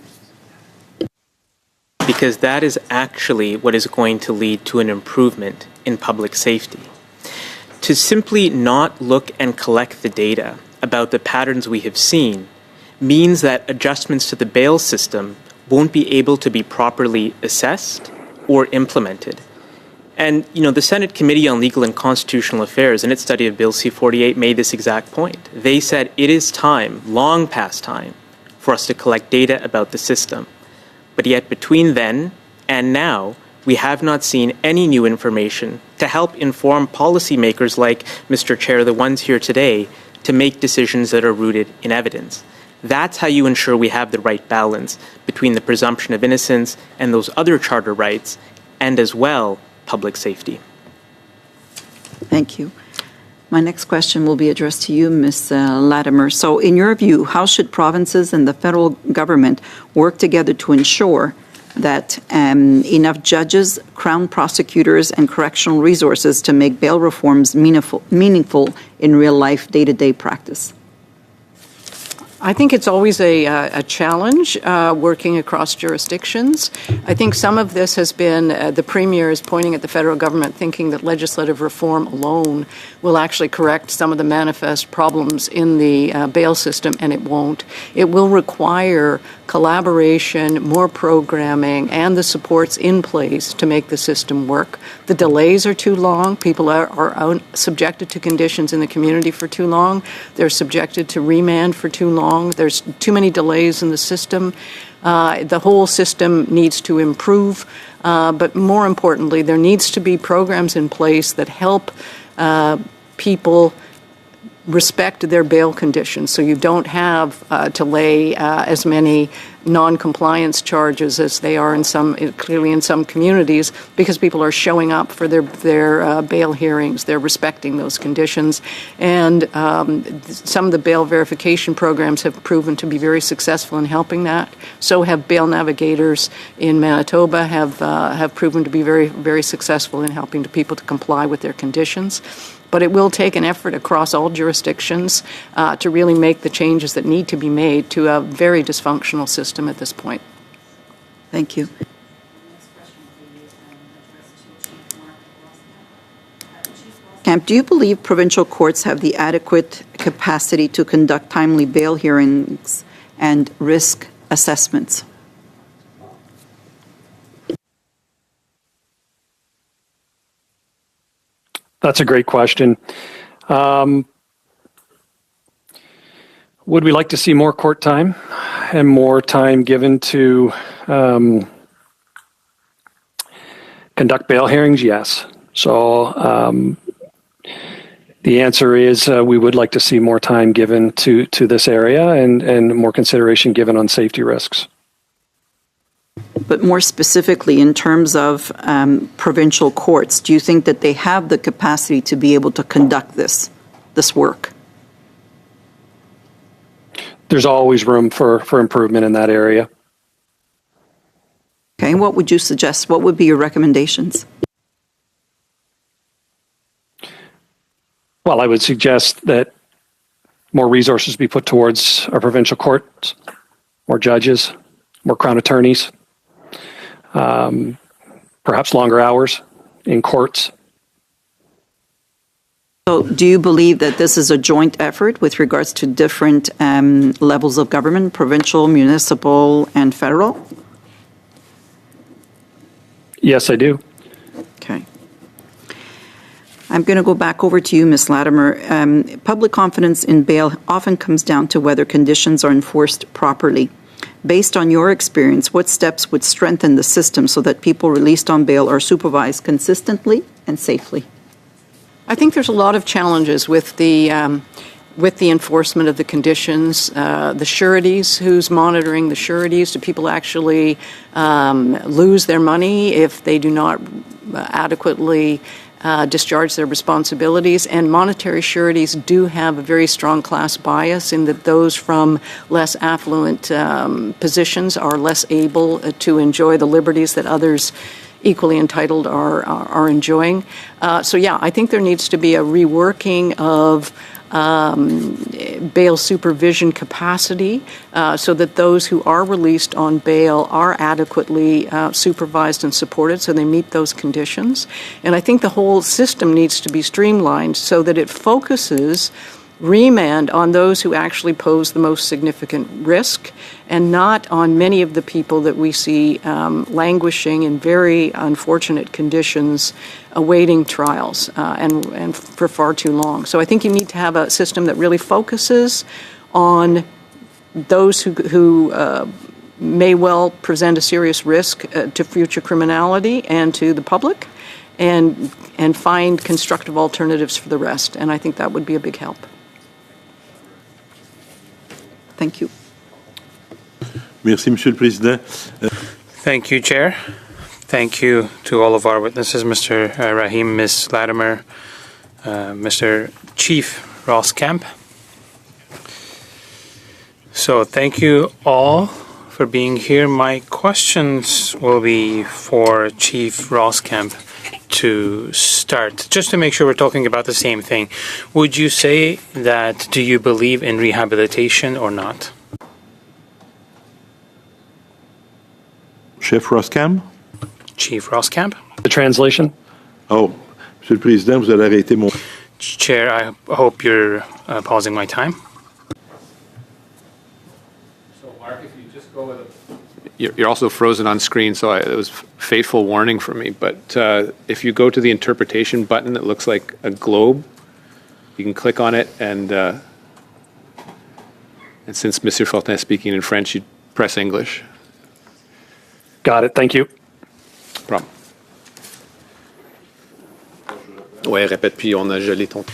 Because that is actually what is going to lead to an improvement in public safety. To simply not look and collect the data about the patterns we have seen means that adjustments to the bail system won't be able to be properly assessed or implemented. And, the Senate Committee on Legal and Constitutional Affairs, in its study of Bill C-48, made this exact point. They said it is time, long past time, for us to collect data about the system. But yet between then and now, we have not seen any new information to help inform policymakers like Mr. Chair, the ones here today, to make decisions that are rooted in evidence. That's how you ensure we have the right balance between the presumption of innocence and those other charter rights, and as well, public safety. Thank you. My next question will be addressed to you, Ms. Latimer. So in your view, how should provinces and the federal government work together to ensure that enough judges, crown prosecutors, and correctional resources to make bail reforms meaningful in real-life, day-to-day practice? I think it's always a challenge working across jurisdictions. I think some of this has been the Premier is pointing at the federal government thinking that legislative reform alone will actually correct some of the manifest problems in the bail system, and it won't. It will require collaboration, more programming, and the supports in place to make the system work. The delays are too long. People are subjected to conditions in the community for too long. They're subjected to remand for too long. There's too many delays in the system. The whole system needs to improve. But more importantly, there needs to be programs in place that help people respect their bail conditions, so you don't have to lay as many non-compliance charges as they are in some communities, because people are showing up for their bail hearings. They're respecting those conditions, and some of the bail verification programs have proven to be very successful in helping that. So have bail navigators in Manitoba have proven to be very, very successful in helping people to comply with their conditions. But it will take an effort across all jurisdictions to really make the changes that need to be made to a very dysfunctional system at this point. Thank you. Camp, do you believe provincial courts have the adequate capacity to conduct timely bail hearings and risk assessments? That's a great question. Would we like to see more court time and more time given to conduct bail hearings? Yes. So the answer is we would like to see more time given to this area and more consideration given on safety risks. But more specifically, in terms of provincial courts, do you think that they have the capacity to be able to conduct this work? There's always room for improvement in that area. Okay, what would you suggest? What would be your recommendations? Well, I would suggest that more resources be put towards our provincial courts, more judges, more Crown attorneys, perhaps longer hours in courts. So do you believe that this is a joint effort with regards to different levels of government, provincial, municipal, and federal? Yes, I do. Okay. I'm going to go back over to you, Ms. Latimer. Public confidence in bail often comes down to whether conditions are enforced properly. Based on your experience, what steps would strengthen the system so that people released on bail are supervised consistently and safely? I think there's a lot of challenges with the enforcement of the conditions, the sureties, who's monitoring the sureties? Do people actually lose their money if they do not adequately discharge their responsibilities? And monetary sureties do have a very strong class bias in that those from less affluent positions are less able to enjoy the liberties that others equally entitled are enjoying. So yeah, I think there needs to be a reworking of bail supervision capacity so that those who are released on bail are adequately supervised and supported so they meet those conditions. And I think the whole system needs to be streamlined so that it focuses remand on those who actually pose the most significant risk and not on many of the people that we see languishing in very unfortunate conditions awaiting trials and for far too long. So I think you need to have a system that really focuses on those who may well present a serious risk to future criminality and to the public, and find constructive alternatives for the rest. And I think that would be a big help. Thank you. Merci, Monsieur le Président. Thank you, Chair. Thank you to all of our witnesses, Mr. Rahim, Ms. Latimer, Mr. Chief Roskamp. So thank you all for being here. My questions will be for Chief Roskamp to start, just to make sure we're talking about the same thing. Would you say that, do you believe in rehabilitation or not? Chef Roskamp? Chief Roskamp? The translation? Oh, Monsieur le Président, vous allez arrêter mon... Chair, I hope you're pausing my time. So, Mark, if you just go with You're also frozen on screen, so it was fateful warning for me. But if you go to the interpretation button, it looks like a globe. You can click on it, and since Monsieur Fortin is speaking in French, you press English. Got it. Thank you. Problem. Ouais, répète, puis on a gelé ton...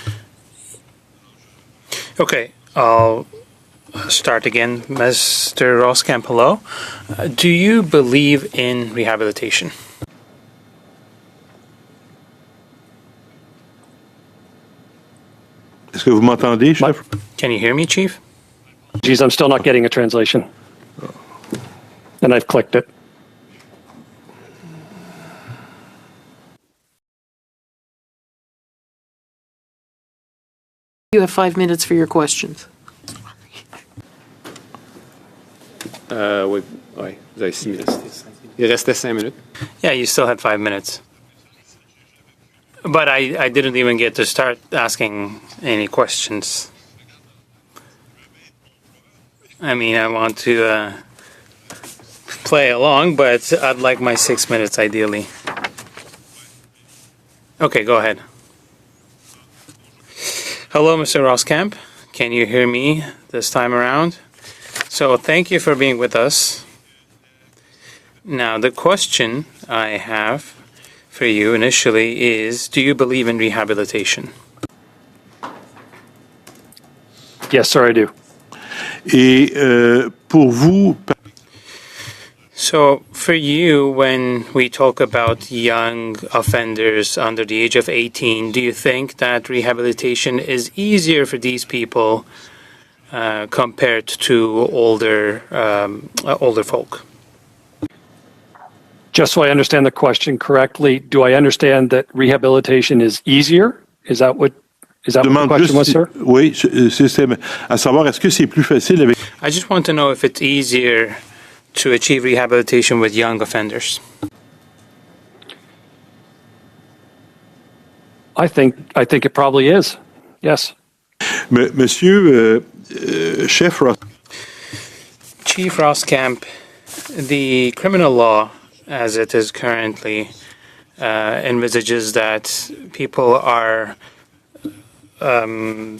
Okay, I'll start again. Mr. Roskamp, hello. Do you believe in rehabilitation? Est-ce que vous m'entendez, chef? Can you hear me, Chief? Geez, I'm still not getting a translation. And I've clicked it. You have 5 minutes for your questions. Oui, vous avez 6 minutes. Il restait 5 minutes. Yeah, you still had 5 minutes. But I didn't even get to start asking any questions. I mean, I want to play along, but I'd like my 6 minutes ideally. Okay, go ahead. Hello, Mr. Roskamp. Can you hear me this time around? So thank you for being with us. Now, the question I have for you initially is, do you believe in rehabilitation? Yes, sir, I do. Et pour vous... So, for you, when we talk about young offenders under the age of 18, do you think that rehabilitation is easier for these people compared to older folk? Just so I understand the question correctly, do I understand that rehabilitation is easier? Is that what the question was, sir? Oui, c'est à savoir, est-ce que c'est plus facile avec... I just want to know if it's easier to achieve rehabilitation with young offenders. I think it probably is. Yes. Monsieur Chef Chief Roskamp, the criminal law as it is currently envisages that people are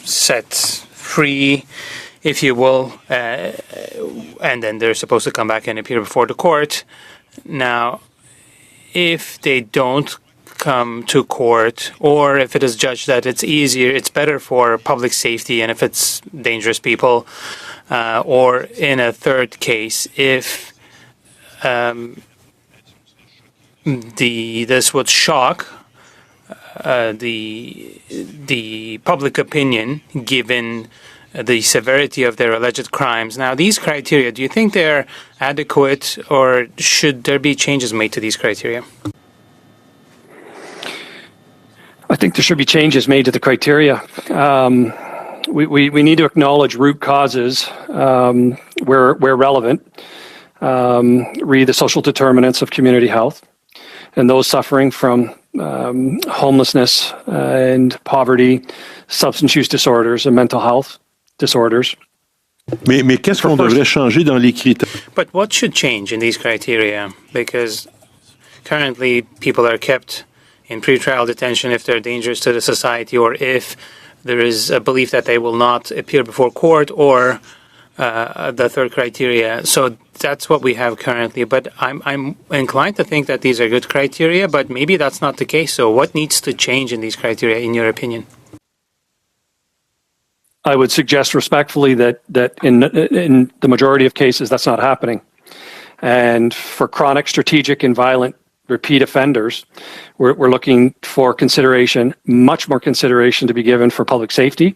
set free, if you will, and then they're supposed to come back and appear before the court. Now, if they don't come to court, or if it is judged that it's easier, it's better for public safety, and if it's dangerous people, or in a third case, if this would shock the public opinion given the severity of their alleged crimes. Now, these criteria, do you think they're adequate, or should there be changes made to these criteria? I think there should be changes made to the criteria. We need to acknowledge root causes where relevant, read the social determinants of community health, and those suffering from homelessness and poverty, substance use disorders, and mental health disorders. Mais qu'est-ce qu'on devrait changer dans les critères? But what should change in these criteria? Because currently people are kept in pretrial detention if they're dangerous to the society, or if there is a belief that they will not appear before court, or the third criteria. So that's what we have currently. But I'm inclined to think that these are good criteria, but maybe that's not the case. So what needs to change in these criteria, in your opinion? I would suggest respectfully that in the majority of cases, that's not happening. And for chronic, strategic, and violent repeat offenders, we're looking for consideration, much more consideration to be given for public safety,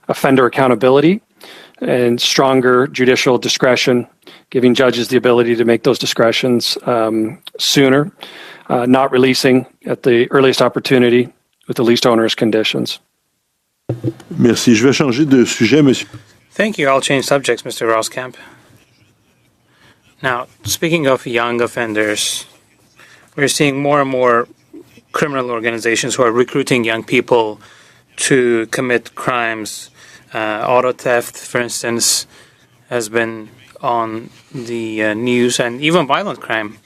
offender accountability, and stronger judicial discretion, giving judges the ability to make those discretions sooner, not releasing at the earliest opportunity with the least onerous conditions. Merci. Je vais changer de sujet, monsieur. Thank you. I'll change subjects, Mr. Roskamp. Now, speaking of young offenders, we're seeing more and more criminal organizations who are recruiting young people to commit crimes. Auto theft, for instance, has been on the news, and even violent crime,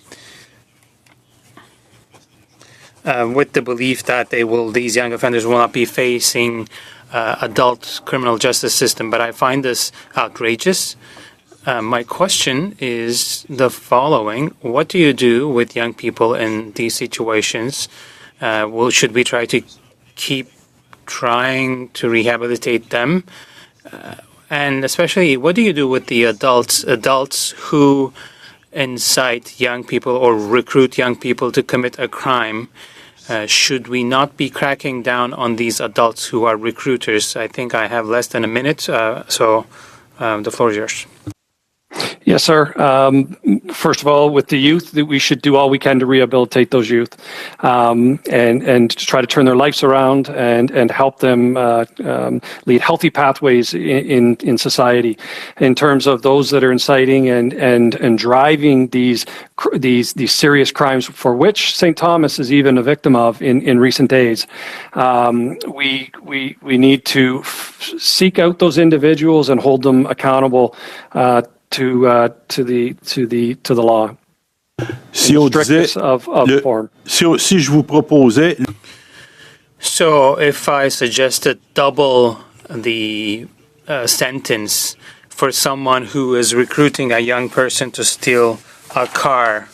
with the belief that these young offenders will not be facing adult criminal justice system. But I find this outrageous. My question is the following: what do you do with young people in these situations? Should we try to keep trying to rehabilitate them? And especially, what do you do with the adults who incite young people or recruit young people to commit a crime? Should we not be cracking down on these adults who are recruiters? I think I have less than a minute, so the floor is yours. Yes, sir. First of all, with the youth, we should do all we can to rehabilitate those youth, and to try to turn their lives around and help them lead healthy pathways in society. In terms of those that are inciting and driving these serious crimes, for which St. Thomas is even a victim of in recent days, we need to seek out those individuals and hold them accountable to the law. Si on disait, si je vous proposais. So if I suggested double the sentence for someone who is recruiting a young person to steal a car,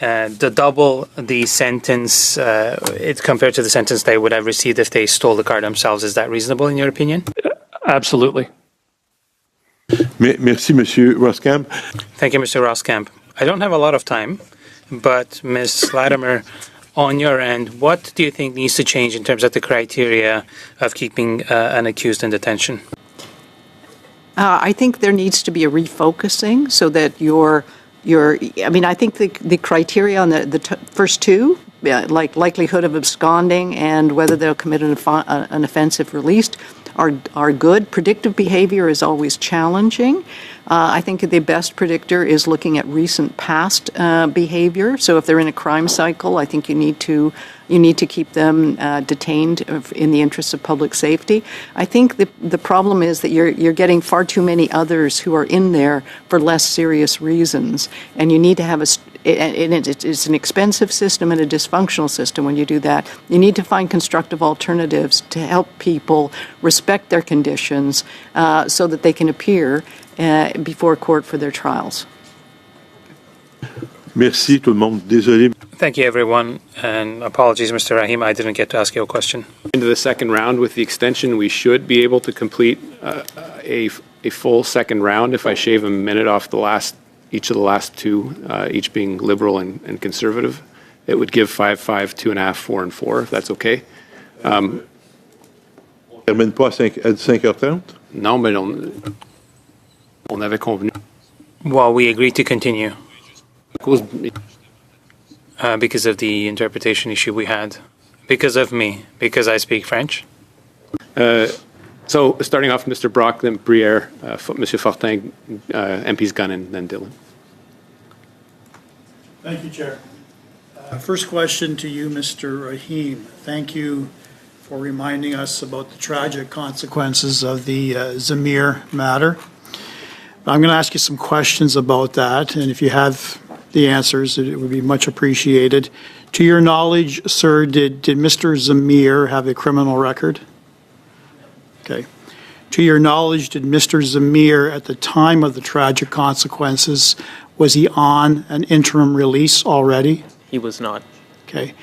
double the sentence compared to the sentence they would have received if they stole the car themselves, is that reasonable in your opinion? Absolutely. Merci, Monsieur Roskamp. Thank you, Mr. Roskamp. I don't have a lot of time, but Ms. Latimer, on your end, what do you think needs to change in terms of the criteria of keeping an accused in detention? I think there needs to be a refocusing so that I think the criteria on the first two, like likelihood of absconding and whether they'll commit an offense if released, are good. Predictive behavior is always challenging. I think the best predictor is looking at recent past behavior. So if they're in a crime cycle, I think you need to keep them detained in the interest of public safety. I think the problem is that you're getting far too many others who are in there for less serious reasons, and you need to have it's an expensive system and a dysfunctional system when you do that. You need to find constructive alternatives to help people respect their conditions so that they can appear before court for their trials. Merci tout le monde. Désolé. Thank you, everyone, and apologies, Mr. Rahim, I didn't get to ask you a question. Into the second round with the extension, we should be able to complete a full second round if I shave a minute off each of the last two, each being liberal and conservative. It would give 5, 5, 2.5, 4, and 4, if that's okay. On termine pas à 5h30? Non, mais on avait convenu. Well, we agreed to continue. Because of the interpretation issue we had. Because of me. Because I speak French. So, starting off, Mr. Brock, then Briere, Monsieur Fortin, MPs Gunn, and then Dillon. Thank you, Chair. First question to you, Mr. Rahim. Thank you for reminding us about the tragic consequences of the Zamir matter. I'm going to ask you some questions about that, and if you have the answers, it would be much appreciated. To your knowledge, sir, did Mr. Zamir have a criminal record? Okay. To your knowledge, did Mr. Zamir, at the time of the tragic consequences, was he on an interim release already? He was not. Okay.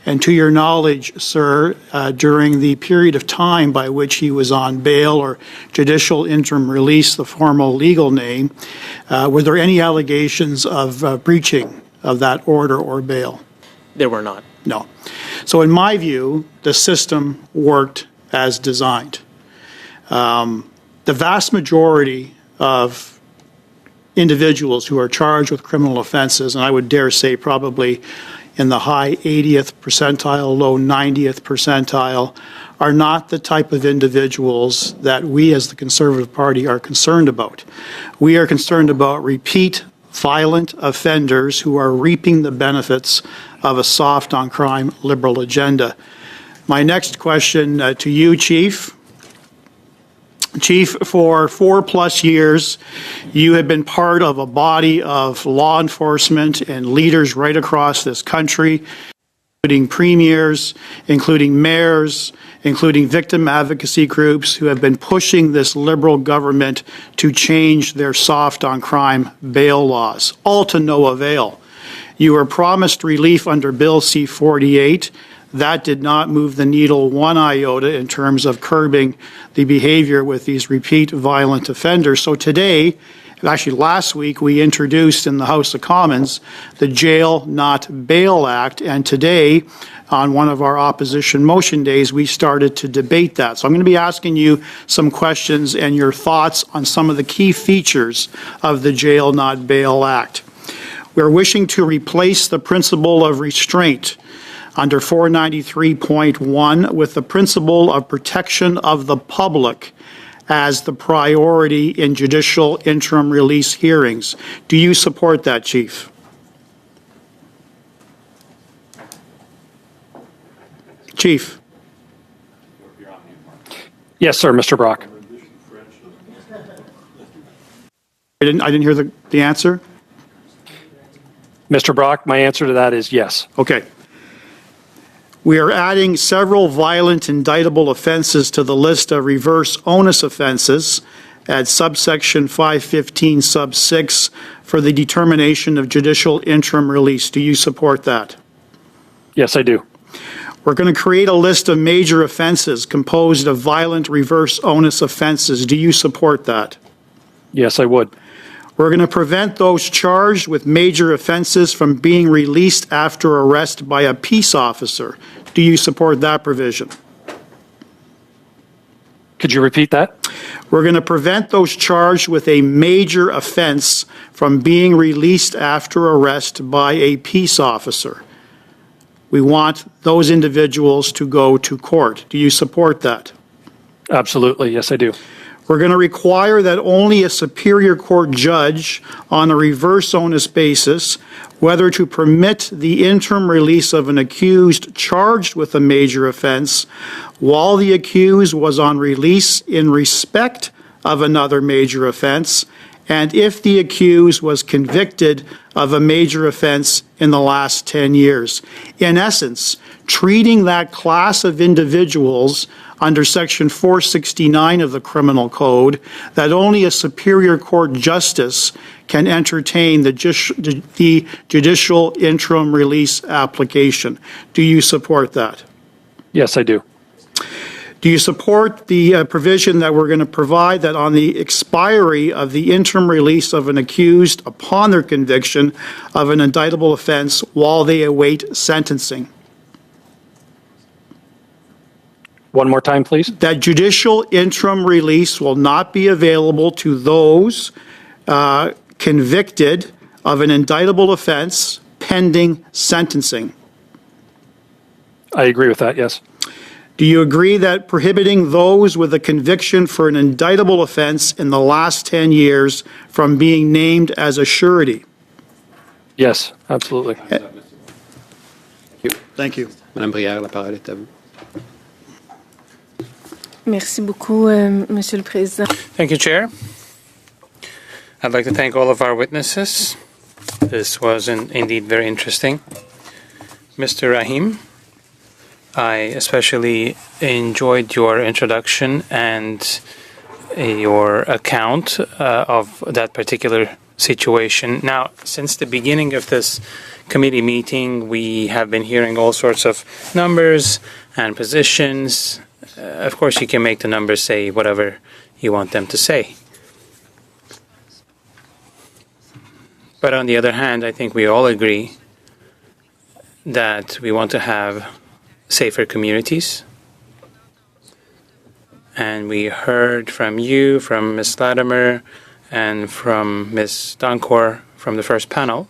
And to your knowledge, sir, during the period of time by which he was on bail or judicial interim release, the formal legal name, were there any allegations of breaching of that order or bail? There were not. No. So in my view, the system worked as designed. The vast majority of individuals who are charged with criminal offenses, and I would dare say probably in the high 80th percentile, low 90th percentile, are not the type of individuals that we as the Conservative Party are concerned about. We are concerned about repeat violent offenders who are reaping the benefits of a soft on crime liberal agenda. My next question to you, Chief. Chief, for 4+ years, you have been part of a body of law enforcement and leaders right across this country, including premiers, including mayors, including victim advocacy groups who have been pushing this liberal government to change their soft on crime bail laws, all to no avail. You were promised relief under Bill C-48. That did not move the needle one iota in terms of curbing the behavior with these repeat violent offenders. So today, actually last week, we introduced in the House of Commons the Jail Not Bail Act, and today, on one of our opposition motion days, we started to debate that. So I'm going to be asking you some questions and your thoughts on some of the key features of the Jail Not Bail Act. We're wishing to replace the principle of restraint under 493.1 with the principle of protection of the public as the priority in judicial interim release hearings. Do you support that, Chief? Chief. Yes, sir, Mr. Brock. I didn't hear the answer. Mr. Brock, my answer to that is yes. Okay. We are adding several violent indictable offenses to the list of reverse onus offenses at subsection 515 sub 6 for the determination of judicial interim release. Do you support that? Yes, I do. We're going to create a list of major offenses composed of violent reverse onus offenses. Do you support that? Yes, I would. We're going to prevent those charged with major offenses from being released after arrest by a peace officer. Do you support that provision? Could you repeat that? We're going to prevent those charged with a major offense from being released after arrest by a peace officer. We want those individuals to go to court. Do you support that? Absolutely. Yes, I do. We're going to require that only a Superior Court judge on a reverse onus basis, whether to permit the interim release of an accused charged with a major offense while the accused was on release in respect of another major offense, and if the accused was convicted of a major offense in the last 10 years. In essence, treating that class of individuals under Section 469 of the Criminal Code that only a Superior Court justice can entertain the judicial interim release application. Do you support that? Yes, I do. Do you support the provision that we're going to provide that on the expiry of the interim release of an accused upon their conviction of an indictable offense while they await sentencing? One more time, please. That judicial interim release will not be available to those convicted of an indictable offense pending sentencing. I agree with that, yes. Do you agree that prohibiting those with a conviction for an indictable offense in the last 10 years from being named as a surety? Yes, absolutely. Thank you. Madame Brière, la parole est à vous. Merci beaucoup, Monsieur le Président. Thank you, Chair. I'd like to thank all of our witnesses. This was indeed very interesting. Mr. Rahim, I especially enjoyed your introduction and your account of that particular situation. Now, since the beginning of this committee meeting, we have been hearing all sorts of numbers and positions. Of course, you can make the numbers say whatever you want them to say. But on the other hand, I think we all agree that we want to have safer communities. And we heard from you, from Ms. Latimer, and from Ms. Doncor from the first panel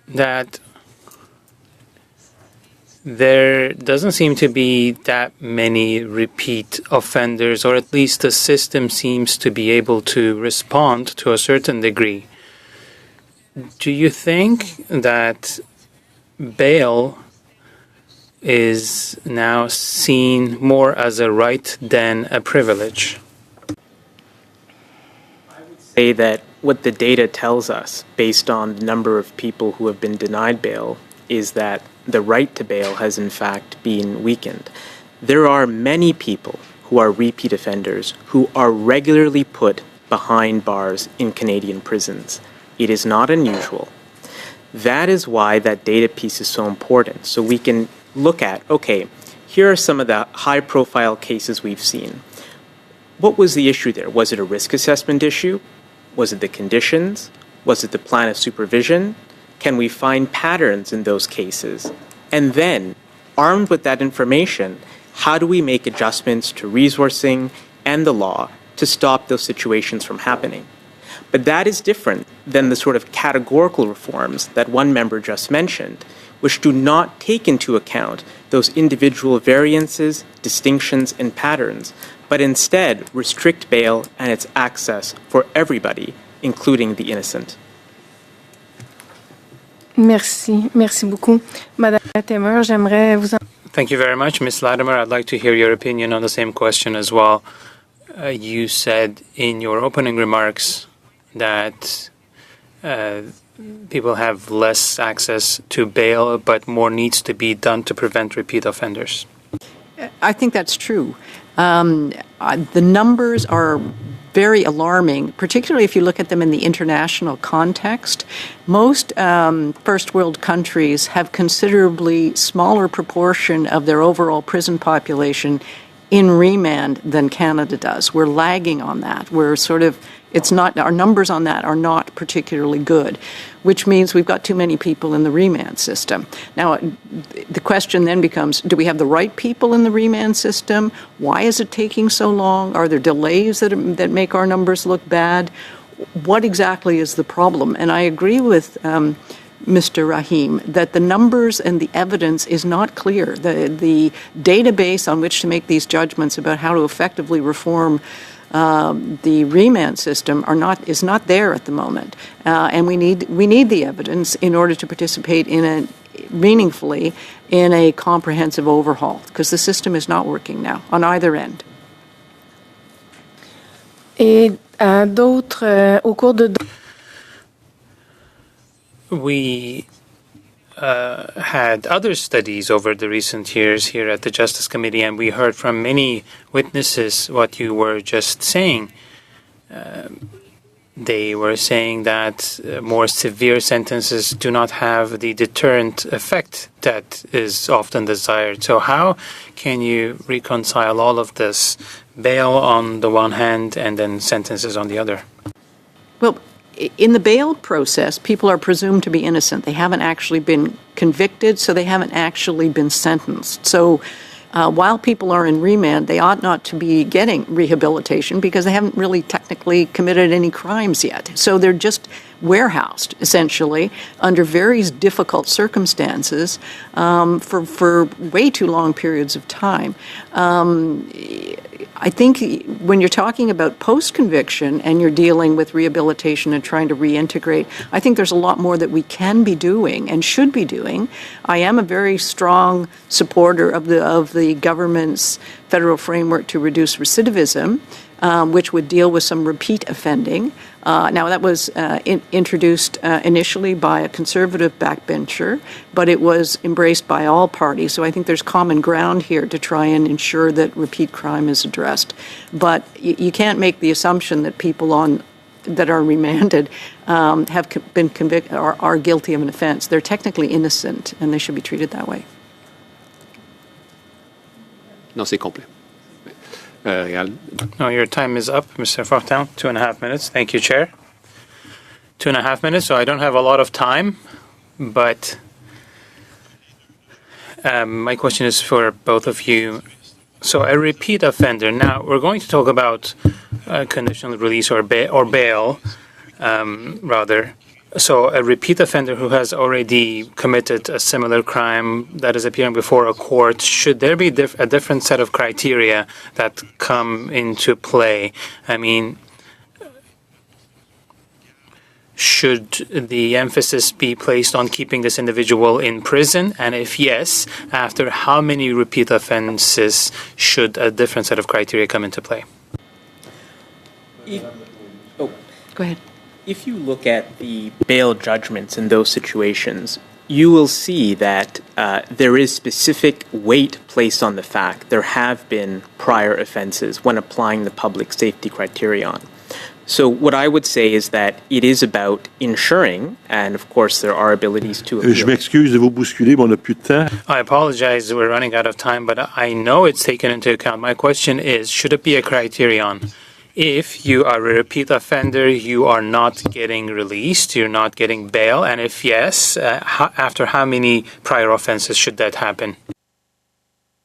that there doesn't seem to be that many repeat offenders, or at least the system seems to be able to respond to a certain degree. Do you think that bail is now seen more as a right than a privilege? Say that what the data tells us, based on the number of people who have been denied bail, is that the right to bail has in fact been weakened. There are many people who are repeat offenders who are regularly put behind bars in Canadian prisons. It is not unusual. That is why that data piece is so important. So we can look at, okay, here are some of the high-profile cases we've seen. What was the issue there? Was it a risk assessment issue? Was it the conditions? Was it the plan of supervision? Can we find patterns in those cases? And then, armed with that information, how do we make adjustments to resourcing and the law to stop those situations from happening? But that is different than the sort of categorical reforms that one member just mentioned, which do not take into account those individual variances, distinctions, and patterns, but instead restrict bail and its access for everybody, including the innocent. Merci beaucoup. Madame Latimer, j'aimerais vous... Thank you very much, Ms. Latimer. I'd like to hear your opinion on the same question as well. You said in your opening remarks that people have less access to bail, but more needs to be done to prevent repeat offenders. I think that's true. The numbers are very alarming, particularly if you look at them in the international context. Most first world countries have considerably smaller proportion of their overall prison population in remand than Canada does. We're lagging on that. We're sort of, it's not, our numbers on that are not particularly good, which means we've got too many people in the remand system. Now, the question then becomes, do we have the right people in the remand system? Why is it taking so long? Are there delays that make our numbers look bad? What exactly is the problem? And I agree with Mr. Rahim, that the numbers and the evidence is not clear. The database on which to make these judgments about how to effectively reform the remand system is not there at the moment, and we need the evidence in order to participate meaningfully in a comprehensive overhaul, because the system is not working now on either end. Et d'autres, au cours de... We had other studies over the recent years here at the Justice Committee, and we heard from many witnesses what you were just saying. They were saying that more severe sentences do not have the deterrent effect that is often desired. So how can you reconcile all of this, bail on the one hand and then sentences on the other? Well, in the bail process, people are presumed to be innocent. They haven't actually been convicted, so they haven't actually been sentenced. So while people are in remand, they ought not to be getting rehabilitation because they haven't really technically committed any crimes yet. So they're just warehoused, essentially, under very difficult circumstances for way too long periods of time. I think when you're talking about post-conviction and you're dealing with rehabilitation and trying to reintegrate, I think there's a lot more that we can be doing and should be doing. I am a very strong supporter of the government's federal framework to reduce recidivism, which would deal with some repeat offending. Now, that was introduced initially by a conservative backbencher, but it was embraced by all parties. So I think there's common ground here to try and ensure that repeat crime is addressed. But you can't make the assumption that people that are remanded have been convicted or are guilty of an offense. They're technically innocent, and they should be treated that way. Non, c'est complet. No, your time is up, Mr. Fortin. 2.5 minutes. Thank you, Chair. 2.5 minutes, so I don't have a lot of time, but my question is for both of you. So a repeat offender. Now, we're going to talk about conditional release or bail, rather. So a repeat offender who has already committed a similar crime that is appearing before a court, should there be a different set of criteria that come into play? I mean, should the emphasis be placed on keeping this individual in prison? And if yes, after how many repeat offenses should a different set of criteria come into play? Go ahead. If you look at the bail judgments in those situations, you will see that there is specific weight placed on the fact there have been prior offenses when applying the public safety criterion. So what I would say is that it is about ensuring, and of course there are abilities to appeal. Je m'excuse de vous bousculer, mais on n'a plus de temps. I apologize, we're running out of time, but I know it's taken into account. My question is, should it be a criterion? If you are a repeat offender, you are not getting released, you're not getting bail, and if yes, after how many prior offenses should that happen?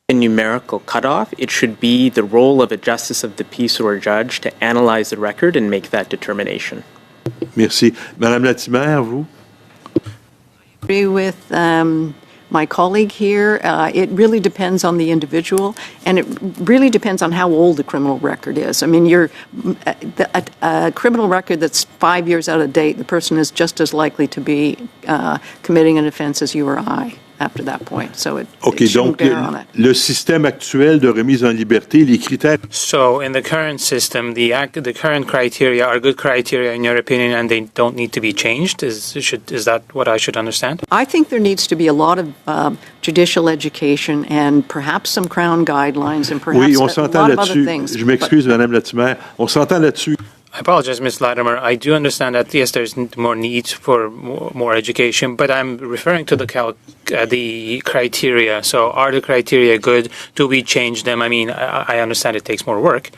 A numerical cutoff, it should be the role of a justice of the peace or a judge to analyze the record and make that determination. Merci. Madame Latimer, vous? Agree with my colleague here. It really depends on the individual, and it really depends on how old the criminal record is. I mean, a criminal record that's 5 years out of date, the person is just as likely to be committing an offense as you or I after that point. So it shouldn't bear on it. Le système actuel de remise en liberté, les critères. So in the current system, the current criteria are good criteria in your opinion, and they don't need to be changed? Is that what I should understand? I think there needs to be a lot of judicial education and perhaps some Crown guidelines and perhaps a lot of other things. Je m'excuse, Madame Latimer. On s'entend là-dessus. I apologize, Ms. Latimer. I do understand that, yes, there's more need for more education, but I'm referring to the criteria. So are the criteria good? Do we change them? I mean, I understand it takes more work.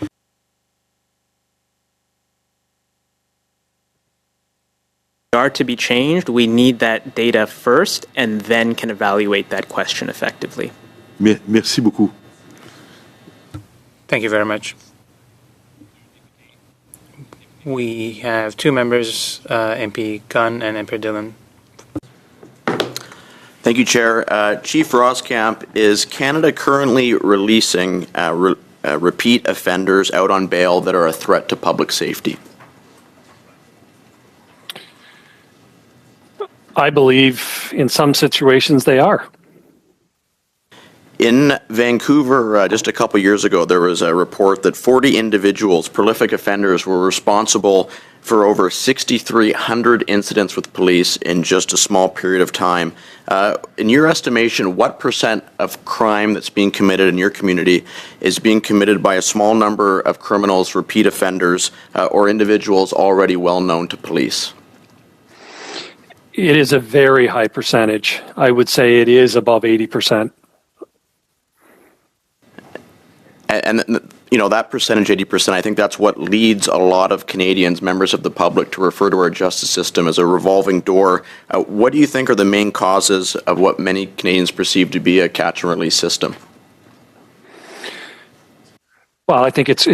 Are to be changed, we need that data first and then can evaluate that question effectively. Merci beaucoup. Thank you very much. We have two members, MP Gunn and MP Dillon. Thank you, Chair. Chief Roskamp, is Canada currently releasing repeat offenders out on bail that are a threat to public safety? I believe in some situations they are. In Vancouver, just a couple years ago, there was a report that 40 individuals, prolific offenders, were responsible for over 6,300 incidents with police in just a small period of time. In your estimation, what % of crime that's being committed in your community is being committed by a small number of criminals, repeat offenders, or individuals already well known to police? It is a very high percentage. I would say it is above 80%. And you know, that percentage, 80%, I think that's what leads a lot of Canadians, members of the public, to refer to our justice system as a revolving door. What do you think are the main causes of what many Canadians perceive to be a catch and release system? Well, I think it's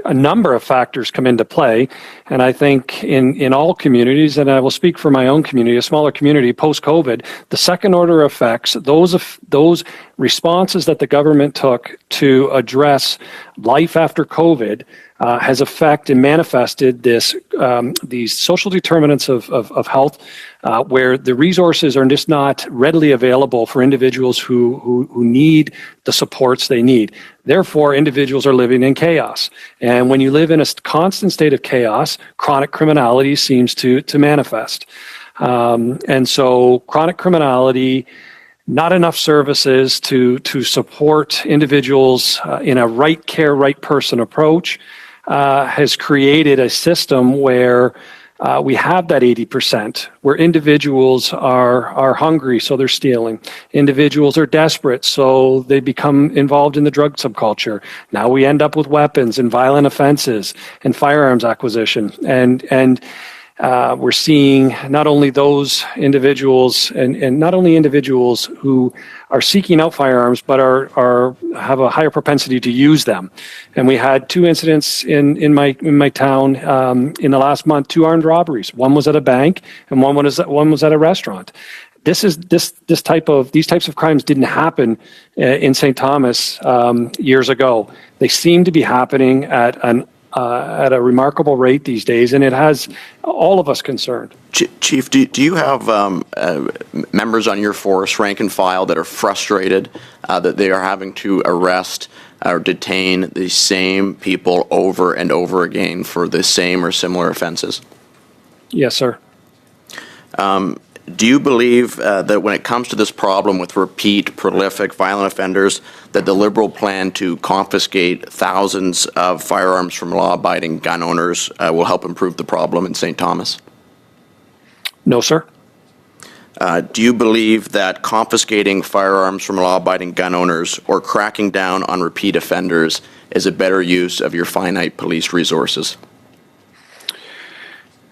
a number of factors come into play, and I think in all communities, and I will speak for my own community, a smaller community post-COVID, the second order effects, those responses that the government took to address life after COVID has affected and manifested these social determinants of health, where the resources are just not readily available for individuals who need the supports they need. Therefore, individuals are living in chaos. And when you live in a constant state of chaos, chronic criminality seems to manifest. And so chronic criminality, not enough services to support individuals in a right care, right person approach, has created a system where we have that 80% where individuals are hungry, so they're stealing. Individuals are desperate, so they become involved in the drug subculture. Now we end up with weapons and violent offenses and firearms acquisition. And we're seeing not only those individuals and not only individuals who are seeking out firearms, but have a higher propensity to use them. And we had 2 incidents in my town in the last month, 2 armed robberies. One was at a bank, and one was at a restaurant. These types of crimes didn't happen in St. Thomas years ago. They seem to be happening at a remarkable rate these days, and it has all of us concerned. Chief, do you have members on your force, rank and file, that are frustrated that they are having to arrest or detain the same people over and over again for the same or similar offenses? Yes, sir. Do you believe that when it comes to this problem with repeat, prolific, violent offenders, that the Liberal plan to confiscate thousands of firearms from law-abiding gun owners will help improve the problem in St. Thomas? No, sir. Do you believe that confiscating firearms from law-abiding gun owners or cracking down on repeat offenders is a better use of your finite police resources?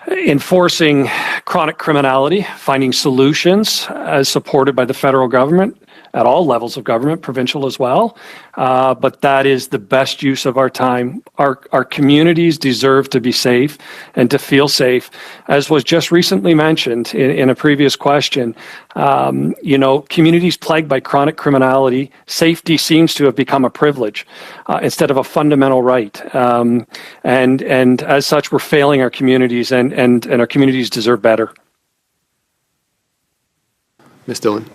Enforcing chronic criminality, finding solutions as supported by the federal government at all levels of government, provincial as well. But that is the best use of our time. Our communities deserve to be safe and to feel safe. As was just recently mentioned in a previous question, communities plagued by chronic criminality, safety seems to have become a privilege instead of a fundamental right. And as such, we're failing our communities, and our communities deserve better. Ms. Dillon.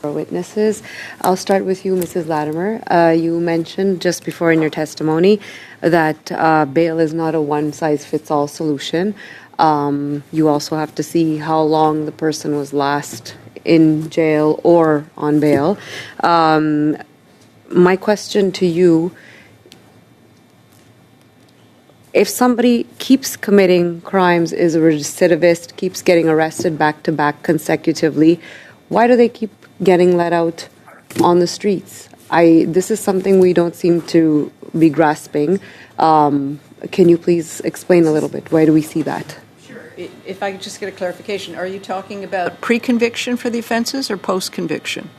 Our witnesses. I'll start with you, Mrs. Latimer. You mentioned just before in your testimony that bail is not a one-size-fits-all solution. You also have to see how long the person was last in jail or on bail. My question to you, if somebody keeps committing crimes, is a recidivist, keeps getting arrested back-to-back consecutively, why do they keep getting let out on the streets? This is something we don't seem to be grasping. Can you please explain a little bit? Why do we see that? Sure. If I could just get a clarification, are you talking about pre-conviction for the offenses or post-conviction?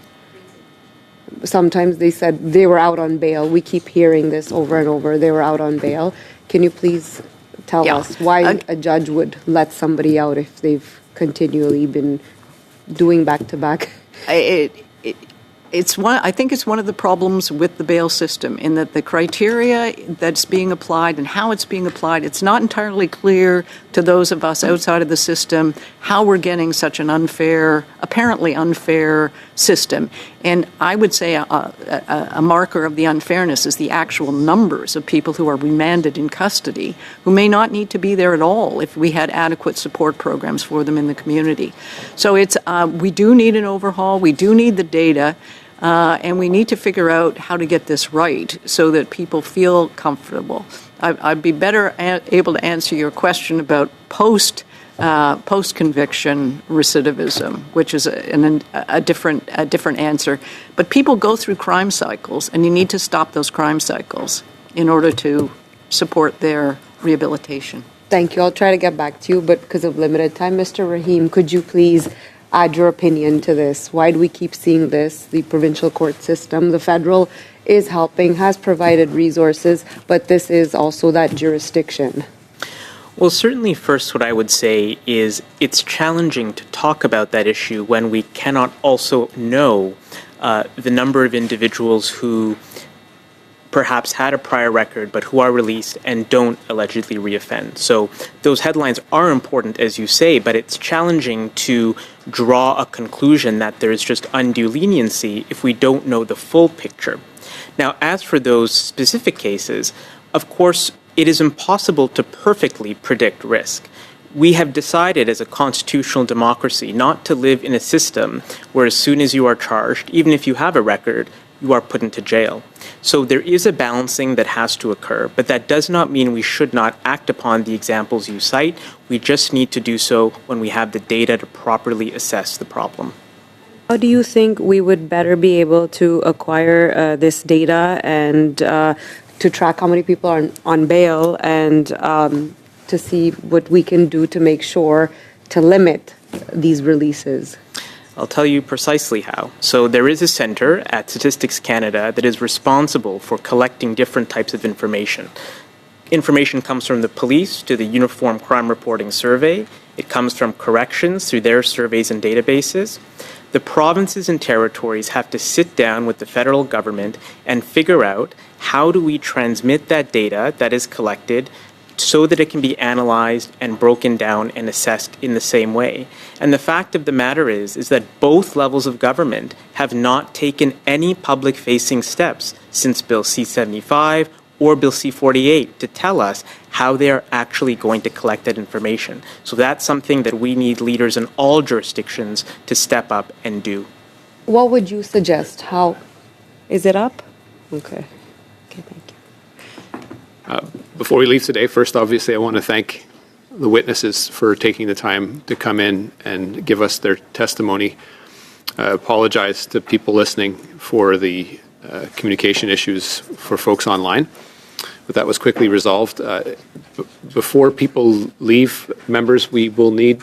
Sometimes they said they were out on bail. We keep hearing this over and over. They were out on bail. Can you please tell us why a judge would let somebody out if they've continually been doing back-to-back? I think it's one of the problems with the bail system in that the criteria that's being applied and how it's being applied, it's not entirely clear to those of us outside of the system how we're getting such an apparently unfair system. And I would say a marker of the unfairness is the actual numbers of people who are remanded in custody who may not need to be there at all if we had adequate support programs for them in the community. So we do need an overhaul. We do need the data. And we need to figure out how to get this right so that people feel comfortable. I'd be better able to answer your question about post-conviction recidivism, which is a different answer. But people go through crime cycles, and you need to stop those crime cycles in order to support their rehabilitation. Thank you. I'll try to get back to you, but because of limited time, Mr. Rahim, could you please add your opinion to this? Why do we keep seeing this? The provincial court system, the federal is helping, has provided resources, but this is also that jurisdiction. Well, certainly first what I would say is it's challenging to talk about that issue when we cannot also know the number of individuals who perhaps had a prior record but who are released and don't allegedly reoffend. So those headlines are important, as you say, but it's challenging to draw a conclusion that there is just undue leniency if we don't know the full picture. Now, as for those specific cases, of course, it is impossible to perfectly predict risk. We have decided as a constitutional democracy not to live in a system where as soon as you are charged, even if you have a record, you are put into jail. So there is a balancing that has to occur, but that does not mean we should not act upon the examples you cite. We just need to do so when we have the data to properly assess the problem. How do you think we would better be able to acquire this data and to track how many people are on bail and to see what we can do to make sure to limit these releases? I'll tell you precisely how. So there is a center at Statistics Canada that is responsible for collecting different types of information. Information comes from the police to the Uniform Crime Reporting Survey. It comes from corrections through their surveys and databases. The provinces and territories have to sit down with the federal government and figure out how do we transmit that data that is collected so that it can be analyzed and broken down and assessed in the same way. And the fact of the matter is that both levels of government have not taken any public-facing steps since Bill C-75 or Bill C-48 to tell us how they are actually going to collect that information. So that's something that we need leaders in all jurisdictions to step up and do. What would you suggest? How is it up? Okay. Okay, thank you. Before we leave today, first, obviously, I want to thank the witnesses for taking the time to come in and give us their testimony. I apologize to people listening for the communication issues for folks online, but that was quickly resolved. Before people leave, members, we will need,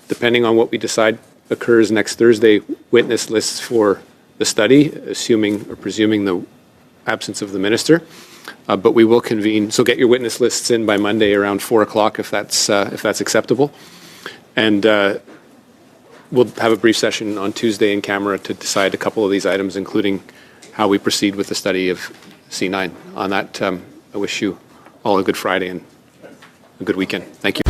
depending on what we decide occurs next Thursday, witness lists for the study, assuming or presuming the absence of the minister. But we will convene. So get your witness lists in by Monday around 4 o'clock if that's acceptable. And we'll have a brief session on Tuesday in camera to decide a couple of these items, including how we proceed with the study of C9. On that, I wish you all a good Friday and a good weekend. Thank you.